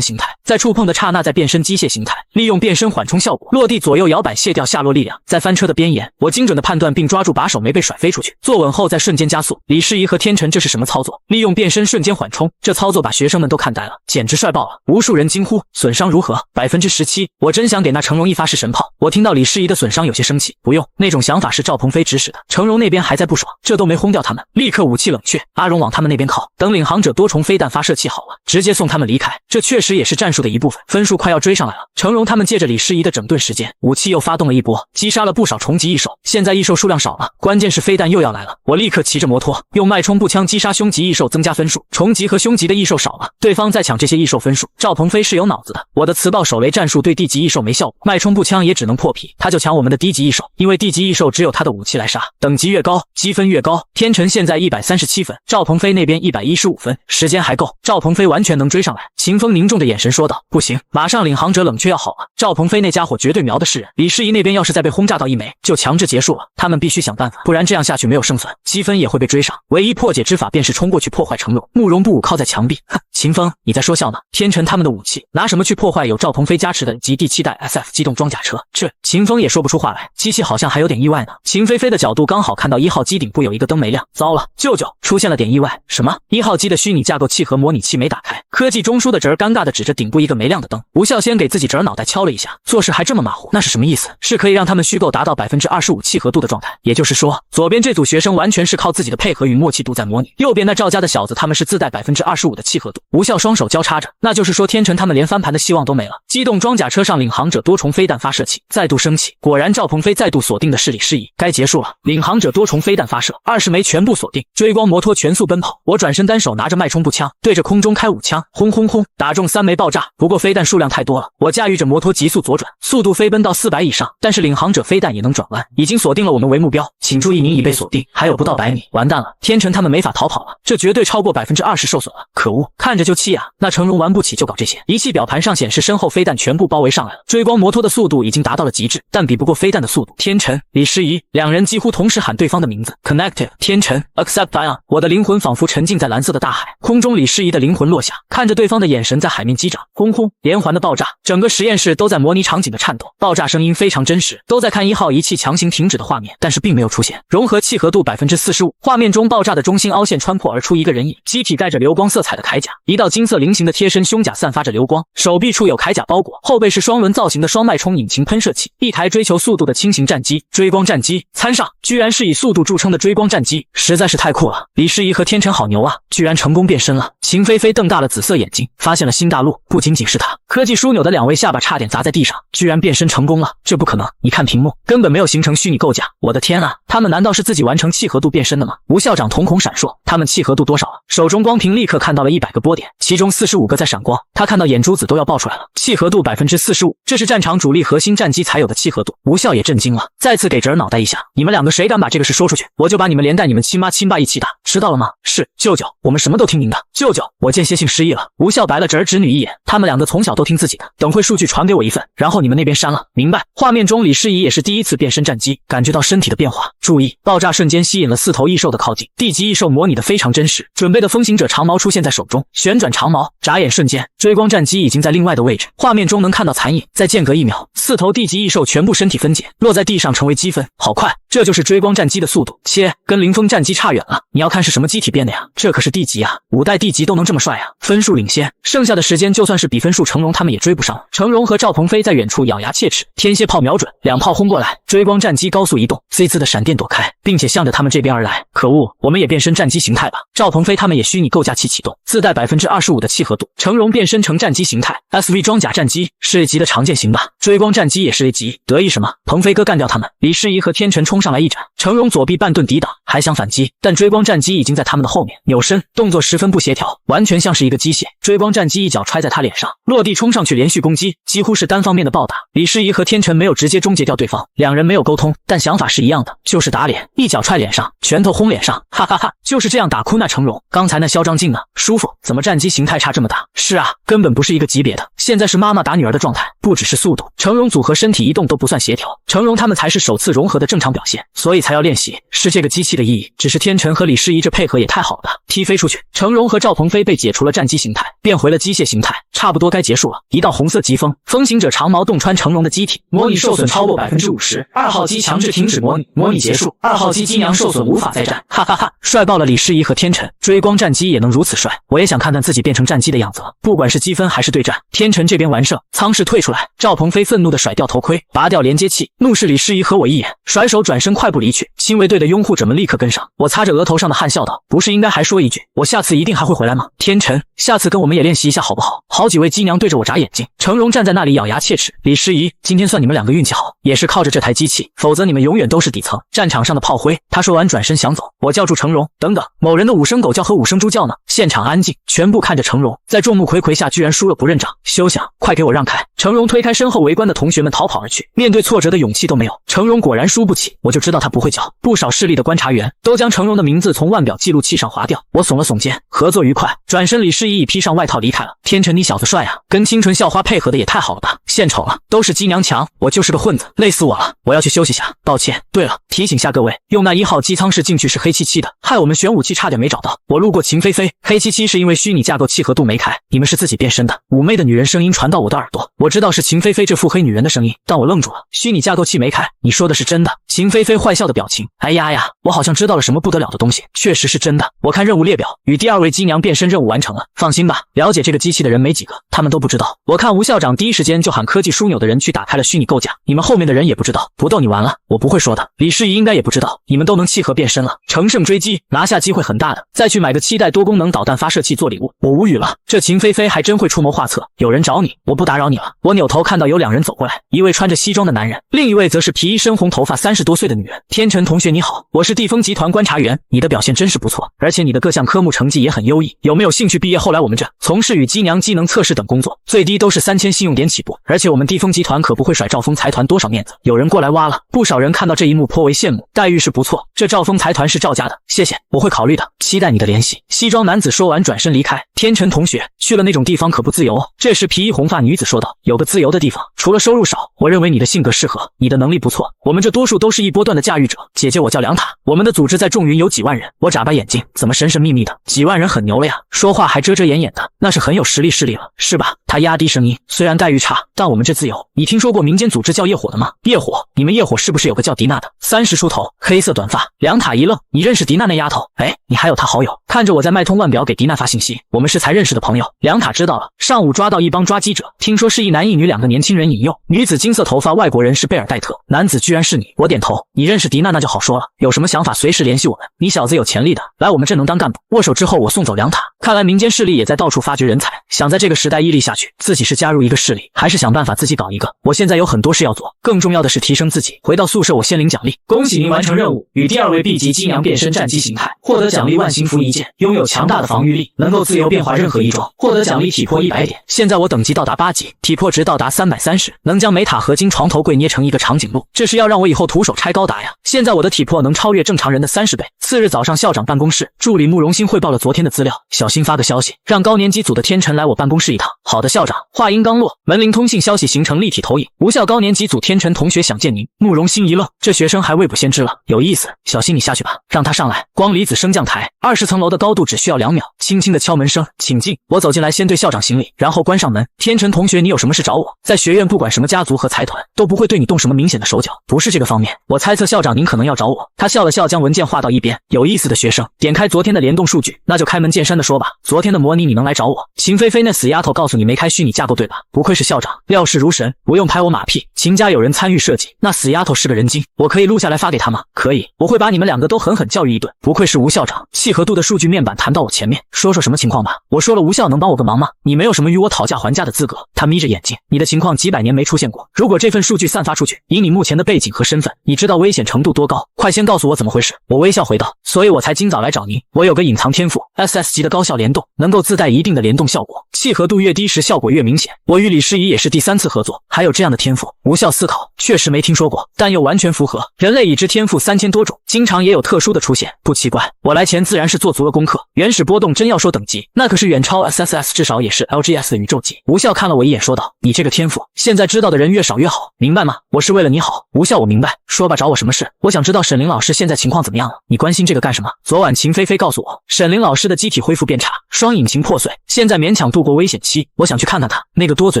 形态，在触碰的刹那再变身机械形态，利用变身缓冲效果，落地左右摇摆卸掉下落力量，在翻车的边沿，我精准的判断并抓住把手没被甩飞出去，坐稳后再瞬间加速。李世一和天辰这是什么操作？利用变身瞬间缓冲，这操作把学生们都看呆了，简直帅爆了！无数人惊呼：损伤如何？17%。我真想给那成龙一发式神炮。我听到李世一的损伤有些生气，不用，那种想法是赵鹏飞指使的。成龙那边还在不爽，这都没轰掉他们，立刻武器冷却，阿荣往他们那边靠，等领航者多重飞弹发射器好了，直接送他们离开。这确实也是战术的一部分，分数快要追上来了。成龙他们借着李世一的整顿时间，武器又发动了一波，击杀了不少重级异兽。现在异兽数量少了，关键是飞弹又要来了。我立刻骑着摩托，用脉冲步枪击杀凶级异兽，增加分数。重级和凶级的异兽少了，对方在抢这些异兽分数。赵鹏飞是有脑子的，我的磁暴手雷战术对地级异兽没效果，脉冲步枪也只能破皮，他就抢我们的低级异兽，因为地级异兽只有他的武器来杀，等级越高，积分越高。天辰现在137分，赵鹏飞那边115分，时间还够，赵鹏飞完全能追上来。秦风凝重的眼神说道：不行，马上领航者冷却要好了，赵鹏飞那家伙绝对瞄的是人。李世一那边要是再被轰炸到1枚，就强制结束了，他们必须想办法，不然这样下去没有胜算，积分也会被追上。唯一破解之法便是冲过去破坏成龙。慕容不武靠在墙壁，哼，秦风你在说笑呢？天辰他们的武器拿什么去破坏有赵鹏飞加持的及第7代 SF 机动装甲车？这秦风也说不出话来，机器好像还有点意外呢。秦飞飞的角度刚好看到1号机顶部有一个灯没亮，糟了，舅舅出现了点意外。什么？1号机的虚拟架构契合模拟器没打开。科技中枢的侄儿尴尬的指着顶部一个没亮的灯，吴孝先给自己侄儿脑袋敲了一下，做事还这么马虎，那是什么意思？是可以让他们虚构达到25%契合度的状态，也就是说，左边这组学生完全是靠自己的配合与默契度在模拟，右边那赵家的小子他们是自带25%的契合度。吴孝双手交叉着，那就是说天辰他们连翻盘的希望都没了。机动装甲车上领航者多重飞弹发射器再度升起，果然赵鹏飞再度锁定的是李世一，该结束了。领航者多重飞弹发射，20枚全部锁定，追光摩托全速奔跑，我转身单手拿着脉冲步枪对着空中开5枪，轰轰轰，打中3枚爆炸。不过飞弹数量太多了，我驾驭着摩托急速左转，速度飞奔到400以上，但是领航者飞弹也能转弯，已经锁定了我们为目标，请注意您已被锁定，还有不到100米，完蛋了，天辰他们没法逃跑了，这绝对超过20%受损了，可恶，看着就气啊！那成龙玩不起就搞这些，仪器表盘上显示身后飞弹全部包围上来了，追光摩托的速度已经达到了极致，但比不过飞弹的速度。天辰、李世一两人几乎同时喊对方的名字 ，Connective， 天辰 ，Accept Ion， 我的灵魂仿佛沉浸在蓝色的大海，空中李世一的灵魂落下，看着对方的眼神在海面击掌，轰轰，连环的爆炸，整个实验室都在模拟场景的颤抖，爆炸声音非常真实，都在看1号仪器强行停止的画面，但是并没有出现融合契合度45%，画面中爆炸的中心凹陷穿破而出一个人影，机体带着流光色彩的铠甲，一道金色菱形的贴身胸甲散发着流光，手臂处有铠甲包裹，后背是双轮造型的双脉冲引擎喷射器，一台追求速度的轻型战机，追光战机参上，居然是以速度著称的追光战机，实在是太酷了。李世一和天辰好牛啊，居然成功变身了。秦飞飞瞪大了紫色眼睛，发现了新大陆，不仅仅是他，科技枢纽的2位下巴差点砸在地上，居然变身成功了，这不可能，你看屏幕根本没有形成虚拟构架，我的天啊，他们难道是自己完成契合度变身的吗？吴校长瞳孔闪烁，他们契合度多少了？手中光屏立刻看到了100个波点，其中45个在闪光，他看到眼珠子都要爆出来了，契合度45%，这是战场主力核心战机才有的契合度。吴校也震惊了，再次给侄儿脑袋一下，你们2个谁敢把这个事说出去，我就把你们连带你们亲妈亲爸一起打，知道了吗？是，舅舅，我们什么都听您的。舅舅，我间歇性失忆了。吴校白了侄儿侄女一眼，他们2个从小都听自己的，等会数据传给我一份，然后你们那边删了，明白？画面中李世一也是第一次变身战机，感觉到身体的变化，注意，爆炸瞬间吸引了4头异兽的靠近，地级异兽模拟的非常真实，准备的风行者长矛出现在手中，旋转长矛，眨眼瞬间，追光战机已经在另外的位置，画面中能看到残影，再间隔1秒，4头地级异兽全部身体分解，落在地上成为积分，好快，这就是追光战机的速度，切，跟凌风战机差远了。你要看是什么机体变的呀？这可是地级啊，5代地级都能这么帅啊！分数领先，剩下的时间就算是比分数，成龙他们也追不上了。成龙和赵鹏飞在远处咬牙切齿，天蝎炮瞄准，2炮轰过来，追光战机高速移动，Z字的闪电躲开，并且向着他们这边而来。可恶，我们也变身战机形态吧！赵鹏飞他们也虚拟构架器启动，自带25%的契合度。成龙变身成战机形态 ，SV 装甲战机是 A 级的常见型吧？追光战机也是 A 级，得意什么？鹏飞哥干掉他们！李世仪和天辰冲上来一斩，成龙左臂半盾抵挡，还想反击，但追光战机已经在他们的后面，扭身动作十分不协调，完全像是一个机械。追光战机一脚踹在他脸上，落地冲上去连续攻击，几乎是单方面的暴打。李世仪和天辰没有直接终结掉对方，两人没有沟通，但想法是一样的，就是打脸，一脚踹脸上，拳头轰脸上，哈哈哈，就是这样打哭那成龙。刚才那嚣张劲呢？舒服？怎么战机形态差这么大？是啊，根本不是一个级别的。现在是妈妈打女儿的状态，不只是速度，成龙组合身体移动都不算协调，成龙他们才是首次融合的正常表现，所以才要练习，是这个机器的意义。只是天辰和李世仪这配合也太好了吧，踢飞出去，成龙和赵鹏飞被解除了战机形态，变回了机械形态，差不多该结束了。一道红色疾风，风行者长矛洞穿成龙的机体，模拟受损超过50%，二号机强制停止模拟，模拟结束，二号机机娘受损无法再战，哈哈哈，帅爆了李世仪和天辰，追光战机也能如此帅，我也想看看自己变成战机的样子了。不管是积分还是对战，天辰这边完胜，舱室退出来，赵鹏飞愤怒地甩掉头盔，拔掉连接器，怒视李世仪和我一眼，甩手转身快步离去。亲卫队的拥护者们立刻跟上，我擦着额头上的汗笑道，不是应该还说一句，我下次一定还会回来吗？天辰，下次跟我们也练习一下好不好？好几位机娘对着我眨眼睛，成龙站在那里咬牙切齿，李世仪，今天算你们两个运气好，也是靠着这台机器，否则你们永远都是底层，战场上的炮灰。他说完转身想走，我叫住成龙，等等，某人的5声狗叫和5声猪叫呢？现场安静，全部看着成龙，在众目睽睽下居然输了不认账，休想，快给我让开！成龙推开身后围观的同学们逃跑而去，面对挫折的勇气都没有。成龙果然输不起，我就知道他不会叫。不少势力的观察员都将成龙的名字从腕表记录器上划掉。我耸了耸肩，合作愉快。转身，李世仪已披上外套离开了。天辰，你小子帅啊，跟清纯校花配合的也太好了吧！献丑了，都是机娘强，我就是个混子，累死我了，我要去休息下，抱歉。对了，提醒下各位，用那1号机舱室进去是黑漆漆的，害我们玄武器差点没找到。我路过秦菲菲，黑漆漆是因为虚拟架构契合度没开，你们是自己变身的。妩媚的女人声音传到我的耳朵，我知道是秦菲菲这腹黑女人的声音，但我愣住了。虚拟架构器没开，你说的是真的？秦菲菲坏笑的表情，哎呀呀，我好像知道了什么不得了的东西，确实是真的。我看任务列表，与第2位机娘变身任务完成了，放心吧，了解这个机器的人没几个，他们都不知道。我看吴校长第一时间就喊科技枢纽的人去打开了虚拟构架，你们后面的人也不知道，不逗你玩了，我不会说的。李世仪应该也不知道，你们都能契合变身了，乘胜追击，拿下机会很大的，再去买个7代多功能导弹发射器做礼物。我无语了，这秦菲菲还真会出谋划策。有人找你，我不打扰你了。我扭头看到有2人走过来，一位穿着西装的男人，另一位则是皮衣深红头发30多岁的女人。天辰同学你好，我是地丰集团观察员，你的表现真是不错，而且你的各项科目成绩也很优异，有没有兴趣毕业后来我们这从事与机娘机能测试等工作，最低都是3000信用点起步，而且我们地丰集团可不会甩兆丰财团多少面子。有人过来挖了，不少人看到这一幕颇为羡慕，待遇是不错，这兆丰财团是赵家的，谢谢，我会考虑的，期待你的联系。西装男子说完转身离开。天辰同学，去了那种地方可不自由哦。这时皮衣红发女子说道，有个自由的地方，除了收入少，我认为你的性格适合，你的能力不错，我们这多数都是一波段的驾驭者。姐姐我叫梁塔，我们的组织在众云有几万人。我眨巴眼睛，怎么神神秘秘的？几万人很牛了呀，说话还遮遮掩掩的，那是很有实力势力了，是吧？他压低声音，虽然待遇差，但我们这自由。你听说过民间组织叫业火的吗？业火，你们业火是不是有个叫迪娜的，30出头，黑色短发？梁塔一愣，你认识迪娜那丫头？哎，你还有她好友？看着我在脉通腕表给迪娜发信息，我们是才认识的朋友。梁塔知道了，上午抓到一帮抓鸡者，听说是一男一女2个年轻人引诱，女子金色头发，外国人是贝尔戴特，男子居然是你。我点头，你认识迪娜那就好说了，有什么想法随时联系我们，你小子有潜力的，来我们这能当干部。握手之后我送走梁塔，看来民间势力也在到处发掘人才，想在这个时代屹立下去，自己是加入一个势力，还是想办法自己搞一个。我现在有很多事要做，更重要的是提升自己。回到宿舍我先领奖励，恭喜您完成任务，与第2位 B 级机娘变身战机形态，获得奖励万行符1件，拥有强大的防御力，能够自由变化任何衣装，获得奖励体魄100点。现在我等级到达8级，体魄值到达330，能将美塔合金床头柜捏成一个长颈鹿，这是要让我以后徒手拆高达呀。现在我的体魄能超越正常人的30倍。次日早上，校长办公室，助理慕容欣汇报了昨天的资料，小心发个消息，让高年级组的天辰来我办公室一趟。好的，校长。话音刚落，门铃通信消息形成立体投影，无校高年级组天辰同学想见您。慕容欣一愣，这学生还未卜先知了，有意思。小心你下去吧，让他上来。光离子升降台，20层楼的高度只需要2秒，轻轻的敲门声，请进。我走进来，先对校长行礼，然后关上门。天晨同学，你有什么事找我？在学院，不管什么家族和财团，都不会对你动什么明显的手脚。不是这个方面，我猜测校长您可能要找我。他笑了笑，将文件划到一边。有意思的学生，点开昨天的联动数据，那就开门见山的说吧。昨天的模拟你能来找我？秦菲菲那死丫头告诉你没开虚拟架构对吧？不愧是校长，料事如神，不用拍我马屁。秦家有人参与设计，那死丫头是个人精，我可以录下来发给他吗？可以，我会把你们两个都狠狠教育一顿。不愧是吴校长，契合度的数据面板弹到我前面，说什么情况吧？我说了，吴校能帮我个忙吗？你没有什么与我讨价还价的资格。他眯着眼睛，你的情况几百年没出现过，如果这份数据散发出去，以你目前的背景和身份，你知道危险程度多高？快先告诉我怎么回事。我微笑回道，所以我才今早来找您。我有个隐藏天赋 ，SS 级的高效联动，能够自带一定的联动效果，契合度越低时效果越明显。我与李诗怡也是第3次合作，还有这样的天赋。无效思考，确实没听说过，但又完全符合。人类已知天赋3000多种，经常也有特殊的出现，不奇怪。我来前自然是做足了功课，原始波动真要说等级，那可是远超 SSS， 至少也是 LGS 的宇宙级。吴笑看了我一眼，说道：“你这个天赋，现在知道的人越少越好，明白吗？我是为了你好。”吴笑，我明白。说吧，找我什么事？我想知道沈凌老师现在情况怎么样了？你关心这个干什么？昨晚秦菲菲告诉我，沈凌老师的机体恢复变差，双引擎破碎，现在勉强度过危险期。我想去看看他。那个多嘴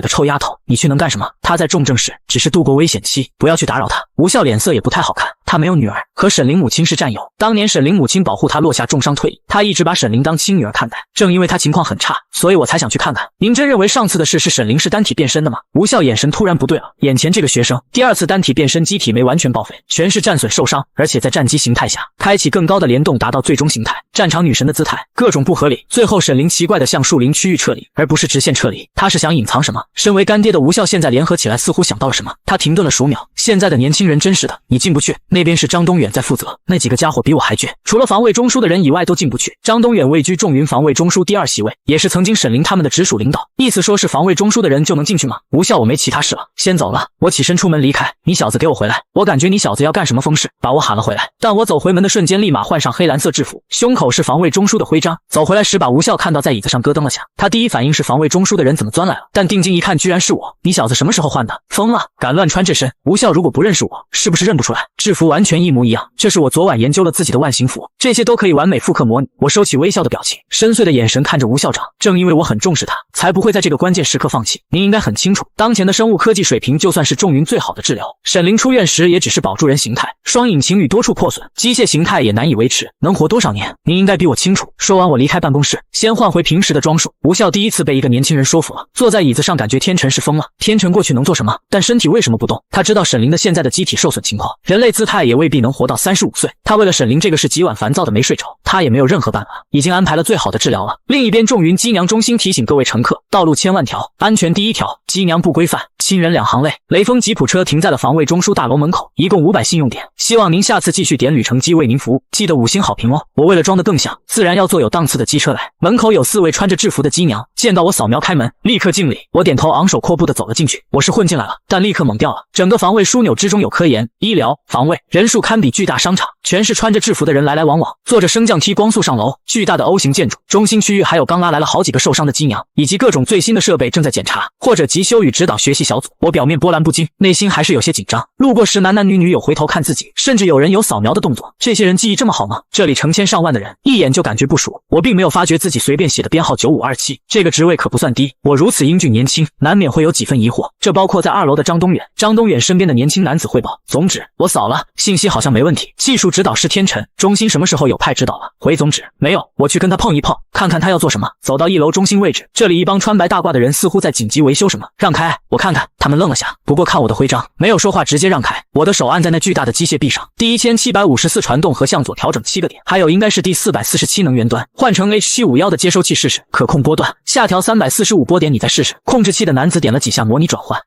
的臭丫头，你去能干什么？她在重症室，只是度过危险期，不要去打扰她。吴笑脸色也不太好看，他没有女儿，和沈凌母亲是战友。当年沈凌母亲保护他落下重伤退役，他一直把沈凌当亲女儿看待。正因为他情况很差，所以我才想去看看。您真认为上次的事是沈凌是单体变身的吗？吴笑眼神突然不对了，眼前这个学生第2次单体变身，机体没完全报废，全是战损受伤，而且在战机形态下开启更高的联动，达到最终形态，战场女神的姿态，各种不合理。最后沈凌奇怪的向树林区域撤离，而不是直线撤离，他是想隐藏什么？身为干爹的吴笑现在联合起来，似乎想到了什么。他停顿了数秒，现在的年轻人真是的，你进不去，那边是张东远在负责，那几个家伙比我还倔，除了防卫中枢的人以外都进不去。张东远位居众云防卫中枢第2席位，也是曾经沈凌他们的直属领导，意思说是防卫中枢的人就能进去吗？吴笑，我没其他事了，先走了。我起身出门离开，你小子给我回来！我感觉你小子要干什么疯事，把我喊了回来。但我走回门的瞬间，立马换上黑蓝色制服，胸口是防卫中枢的徽章。走回来时，把吴笑看到在椅子上咯噔了下，他第一反应是防卫中枢的人怎么钻来了，但定睛一看，居然是我。你小子什么时候换的？疯了，敢乱穿这身！吴笑如果不认识我，是不是认不出来？制服完全一模一样，这是我昨晚研究了自己的万行服，这些都可以完美复刻模拟。我收起微笑的表情，深邃的眼神看着吴校长，正因为我很重视他，才不会在这个关键时刻放弃。您应该很清楚，当前的生物科技水平就算是众云最好的治疗，沈凌出院时也只是保住人形态，双引擎与多处破损，机械形态也难以维持，能活多少年？您应该比我清楚。说完，我离开办公室，先换回平时的装束。吴笑第一次被一个年轻人说服了，坐在椅子上，感觉天辰是疯了。天辰过去能做什么？但身体为什么不动？他知道沈凌的现在的机体受损情况，人类姿态也未必能活到35岁。他为了沈凌这个事几晚烦躁的没睡着，他也没有任何办法，已经安排了最好的治疗了。另一边，众云机娘中心提醒各位乘客，道路千万条，安全第一条，机娘不规范，亲人2行泪。雷锋吉普车停在了防卫中枢大楼门口，一共500信用点，希望您下次继续点旅程机为您服务，记得5星好评哦。我为了装得更像，自然要坐有档次的机车来。门口有4位穿着制服的机娘，见到我扫描开门，立刻敬礼。我点头，昂首阔步地走了进去。我是混进来了，但立刻懵掉了。整个防卫枢纽之中有科研、医疗、防卫，人数堪比巨大商场，全是穿着制服的人来来往往，坐着升降梯光速上楼。巨大的 O 型建筑中心区域还有刚拉来了好几个受伤的机娘，以及各种最新的设备正在检查或者急修与指导学习小组。我表面波澜不惊，内心还是有些紧张。路过时男男女女有回头看自己，甚至有人有扫描的动作。这些人记忆这么好吗？这里成千上万的人，一眼就感觉不熟。我并没有发觉自己随便写的编号9527，这个职位可不算低。我如此英俊年轻，难免会有几分疑惑。这包括在2楼的张东远，张东远身边的年轻男子汇报。总指，我扫了，信息好像没问题。技术指导师天辰，中心什么时候有派指导了？回总指，没有，我去跟他碰一碰，看看他要做什么。走到1楼中心位置，这里一帮穿白大褂的人似乎在紧急维修什么。让开，我看看。他们愣了下，不过看我的徽章，没有说话，直接让开。我的手按在那巨大的机械臂上，第1754传动和向左调整7个点，还有应该是第447能源端，换成 H751的接收器试试，可控波段，下调345波点，你再试试。控制器的男子点了几下模拟转换，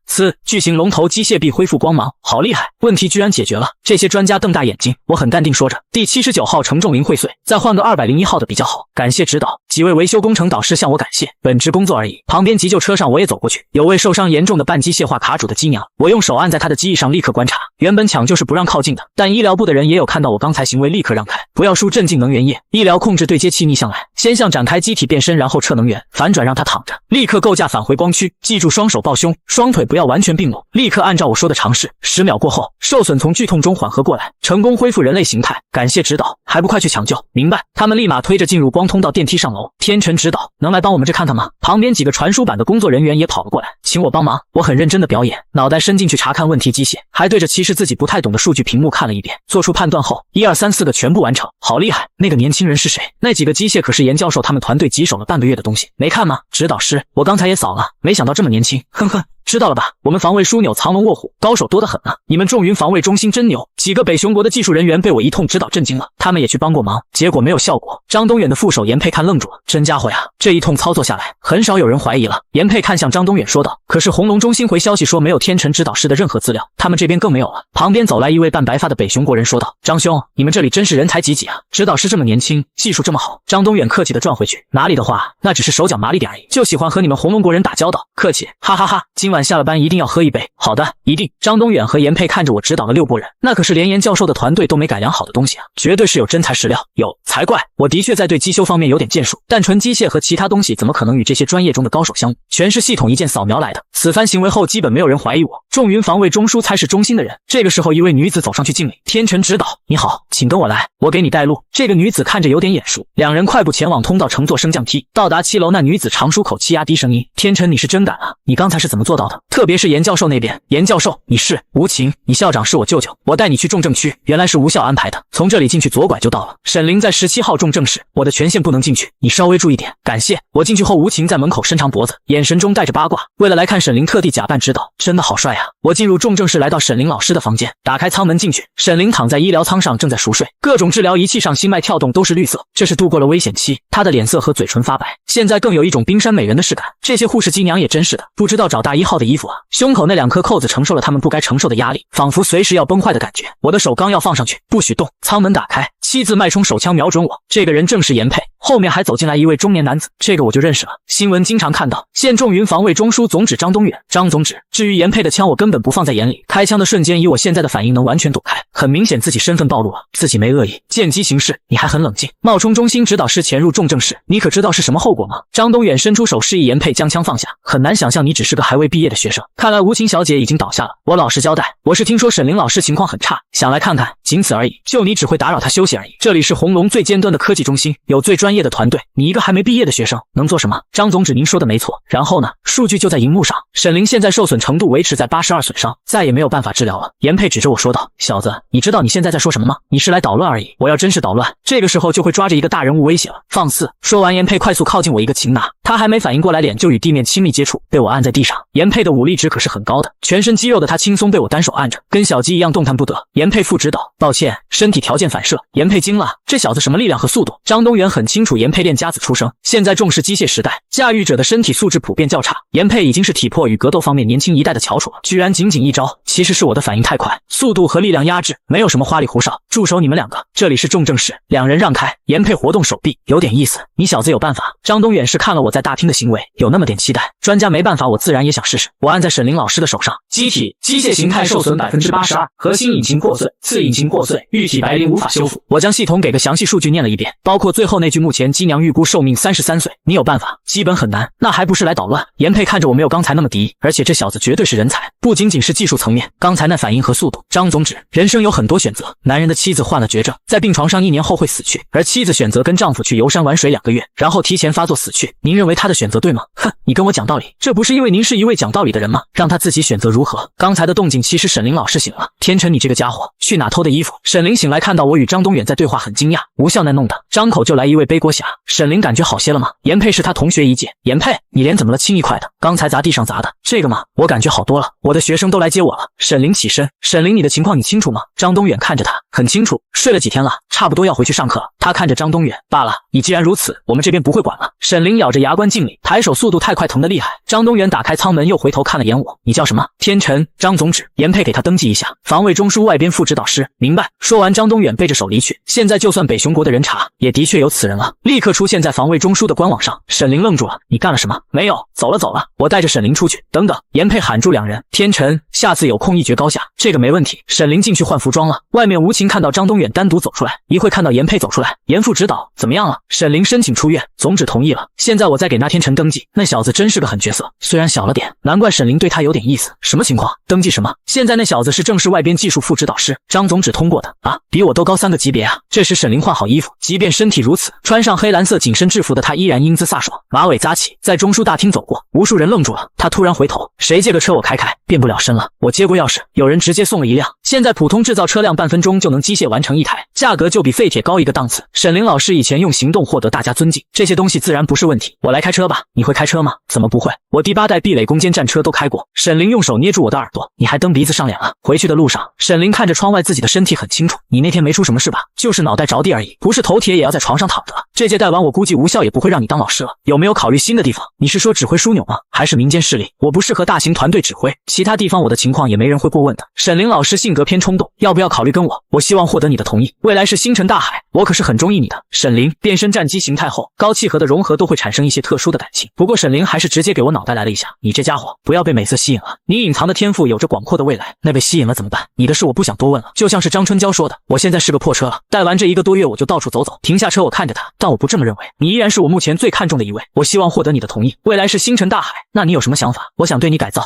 巨型龙头机械臂恢复光芒，好厉害，问题居然解决了。这些专家瞪大眼睛，我很淡定说着，第79号承重零会碎，再换个201号的比较好，感谢指导。几位维修工程导师向我感谢，本职工作而已。旁边急救车上我也走过去，有位受伤严重的半机械化卡主的机娘，我用手按在他的机翼上立刻观察，原本抢就是不让靠近的，但医疗部的人也有看到我刚才行为，立刻让开。不要输镇静能源液，医疗控制对接器逆向来，先向展开机体变身，然后撤能源，反转让他躺着，立刻构架返回光区，记住双手抱胸，双腿不要完全并拢，立刻按照我说的尝试，10秒过后，受损从剧痛中缓和过来，成功恢复人类形态，感谢指导，还不快去抢救？明白？他们立马推着进入光通道电梯上楼。天辰指导，能来帮我们这看看吗？旁边几个传输板的工作人员也跑了过来，请我帮忙。我很认真的表演，脑袋伸进去查看问题机械，还对着其实自己不太懂的数据屏幕看了一遍，做出判断后，1、2、3、4个全部完成，好厉害！那个年轻人是谁？那几个机械可是严教授他们团队棘手了半个月的东西，没看吗？指导师，我刚才也扫了，没想到这么年轻，哼哼。知道了吧？我们防卫枢纽藏龙卧虎，高手多得很啊！你们众云防卫中心真牛，几个北熊国的技术人员被我一通指导震惊了，他们也去帮过忙，结果没有效果。张东远的副手严佩看愣住了，真家伙呀！这一通操作下来，很少有人怀疑了。严佩看向张东远说道：“可是红龙中心回消息说没有天辰指导师的任何资料，他们这边更没有了。”旁边走来一位半白发的北熊国人说道：“张兄，你们这里真是人才济济啊！指导师这么年轻，技术这么好。”张东远客气的转回去：“哪里的话，那只是手脚麻利点而已，就喜欢和你们红龙国人打交道，客气，哈哈哈！今晚下了班一定要喝一杯。”好的，一定。张东远和严佩看着我指导了6拨人，那可是连严教授的团队都没改良好的东西啊，绝对是有真材实料，有才怪。我的确在对机修方面有点建树，但纯机械和其他东西怎么可能与这些专业中的高手相比？全是系统一键扫描来的。此番行为后，基本没有人怀疑我。众云防卫中枢才是中心的人。这个时候，一位女子走上去敬礼：“天辰指导，你好，请跟我来，我给你带路。”这个女子看着有点眼熟，两人快步前往通道，乘坐升降梯到达7楼。那女子长舒口气，压低声音：“天辰，你是真敢啊！你刚才是怎么做到的？特别是严教授那边。严教授，你是无情，你校长是我舅舅，我带你去重症区，原来是无校安排的，从这里进去左拐就到了。沈凌在17号重症室，我的权限不能进去，你稍微注意点，感谢。”我进去后，无情在门口伸长脖子，眼神中带着八卦。为了来看沈凌，特地假扮指导，真的好帅啊！我进入重症室，来到沈凌老师的房间，打开舱门进去，沈凌躺在医疗舱上，正在熟睡，各种治疗仪器上心脉跳动都是绿色，这是度过了危险期。他的脸色和嘴唇发白，现在更有一种冰山美人的视感。这些护士机娘也真是的，不知道找大1号的衣服啊！胸口那2颗扣子承受了他们不该承受的压力，仿佛随时要崩坏的感觉。我的手刚要放上去，不许动，舱门打开，妻子脉冲手枪瞄准我，这个人正是严佩。后面还走进来一位中年男子，这个我就认识了，新闻经常看到。现众云防卫中枢总指张东远，张总指。至于严佩的枪，我根本不放在眼里，开枪的瞬间，以我现在的反应能完全躲开，很明显自己身份暴露了，自己没恶意，见机行事。你还很冷静，冒充中心指导师潜入重症室，你可知道是什么后果吗？张东远伸出手示意严佩将枪放下，很难想象你只是个还未毕业的学生，看来吴晴小姐已经倒下了。我老实交代，我是听说沈凌老师情况很差，想来看看，仅此而已，就你只会打扰他休息而已。这里是红龙最尖端的科技中心，有最专业的团队，你一个还没毕业的学生能做什么？张总指您说的没错，然后呢？数据就在荧幕上，沈凌现在受损程度维持在82损伤，再也没有办法治疗了。严佩指着我说道：“小子，你知道你现在在说什么吗？你是来捣乱而已，我要真是捣乱，这个时候就会抓着一个大人物威胁了，放肆！”说完，严佩快速靠近我，一个擒拿，他还没反应过来，脸就与地面亲密接触，被我按在地上。严佩的武力值可是很高的，全身肌肉的他轻松被我单手按着，跟小鸡一样动弹不得。严佩副指导，抱歉，身体条件反射。严佩惊了，这小子什么力量和速度？张东远很清楚，严佩练家子出生，现在重视机械时代，驾驭者的身体素质普遍较差。严佩已经是体魄与格斗方面年轻一代的翘楚了，居然仅一招，其实是我的反应太快，速度和力量压制，没有什么花里胡哨。住手你们2个，这里是重症室。两人让开，严佩活动手臂，有点意思，你小子有办法。张东远是看了我在大厅的行为，有那么点期待，专家没办法，我自然也想试试。我按在沈凌老师的手上，机体机械形态受损82%，核心引擎破碎，次引擎破碎，玉体白鳞无法修复。我将系统给个详细数据念了一遍，包括最后那句目前机娘预估寿命33岁，你有办法？基本很难，那还不是来捣乱？严佩看着我没有刚才那么敌意，而且这小子绝对是人才，不仅仅是技术层面，刚才那反应和速度。张总指，人生有很多选择，男人的妻子患了绝症，在病床上1年后会死去，而妻子选择跟丈夫去游山玩水2个月，然后提前发作死去。您认为他的选择对吗？哼，你跟我讲道理，这不是因为您是一位讲道理的人吗？让他自己选择如何？刚才的动静其实沈凌老师醒了。天辰，你这个家伙去哪偷的衣服？沈凌醒来看到我与张东远在对话，很惊讶，无校难弄的，张口就来一位背锅侠。沈凌感觉好些了吗？严佩是他同学一届。严佩，你脸怎么了？青一块的，刚才砸地上砸的，这个吗？我感觉好多了，我的学生都来接我了。沈凌起身，沈凌，你的情况你清楚吗？张东远看着他，很清楚，睡了几天了，差不多要回去上课了。他看着张东远，罢了，你既然如此，我们这边不会管了。沈凌咬着牙关敬礼，抬手速度太快，疼得厉害。张东远打开舱门，又回头看了眼我，你叫什么？天辰，张总指。严佩给他登记一下，防卫中枢外边副指导师。明白。说完，张东远背着手离去。现在就算北熊国的人查，也的确有此人了，立刻出现在防卫中枢的官网上。沈凌愣住了，你干了什么？没有，走了。我带着沈凌出去。等等，严佩喊住两人。天辰，下次有空一决高下。这个没问题。沈凌进去换服装了，外面吴晴看到张东远单独走出来，一会看到严佩走出来，严副指导怎么样了？沈凌申请出院，总指同意了，现在我再给那天成登记。那小子真是个狠角色，虽然小了点，难怪沈凌对他有点意思。什么情况？登记什么？现在那小子是正式外边技术副指导师，张总指通过的啊，比我都高3个级别啊。这时沈凌换好衣服，即便身体如此，穿上黑蓝色紧身制服的他依然英姿飒爽，马尾扎起，在中枢大厅走过，无数人愣住了。他突然回头，谁借个车我开开？变不了身了，我接过钥匙，有人直接送了一辆。现在普通制造车辆半分钟就能机械完成一台，价格就比废铁高一个档次。沈凌老师以前用行动获得大家尊敬，这些东西自然不是问题。我来开车吧，你会开车吗？怎么不会？我第8代壁垒攻坚战车都开过。沈凌用手捏住我的耳朵，你还蹬鼻子上脸了？回去的路上，沈凌看着窗外自己的身体很清楚，你那天没出什么事吧？就是脑袋着地而已，不是头铁也要在床上躺着。这届带完我估计无效也不会让你当老师了，有没有考虑新的地方？你是说指挥枢纽吗？还是民间势力？我不适合大型团队指挥，其他地方我的情况也没人会过问的。沈凌老师性格偏冲动，要不要考虑跟我？我希望获得你的同意，未来是星辰大海，我可是很中意你的。沈凌变身战机形态后，高契合的融合都会产生一些特殊的感情，不过沈凌还是直接给我脑袋来了一下，你这家伙不要被美色吸引了，你隐藏的天赋有着广阔的未来，那被吸引了怎么办？你的事我不想多问了，就像是张春娇说的，我现在是个破车了，带完这1个多月我就到处走走，停下车我看着他，但我不这么认为，你依然是我目前最看重的一位，我希望获得你的同意，未来是星辰大海，那你有什么想法？我想对你改造，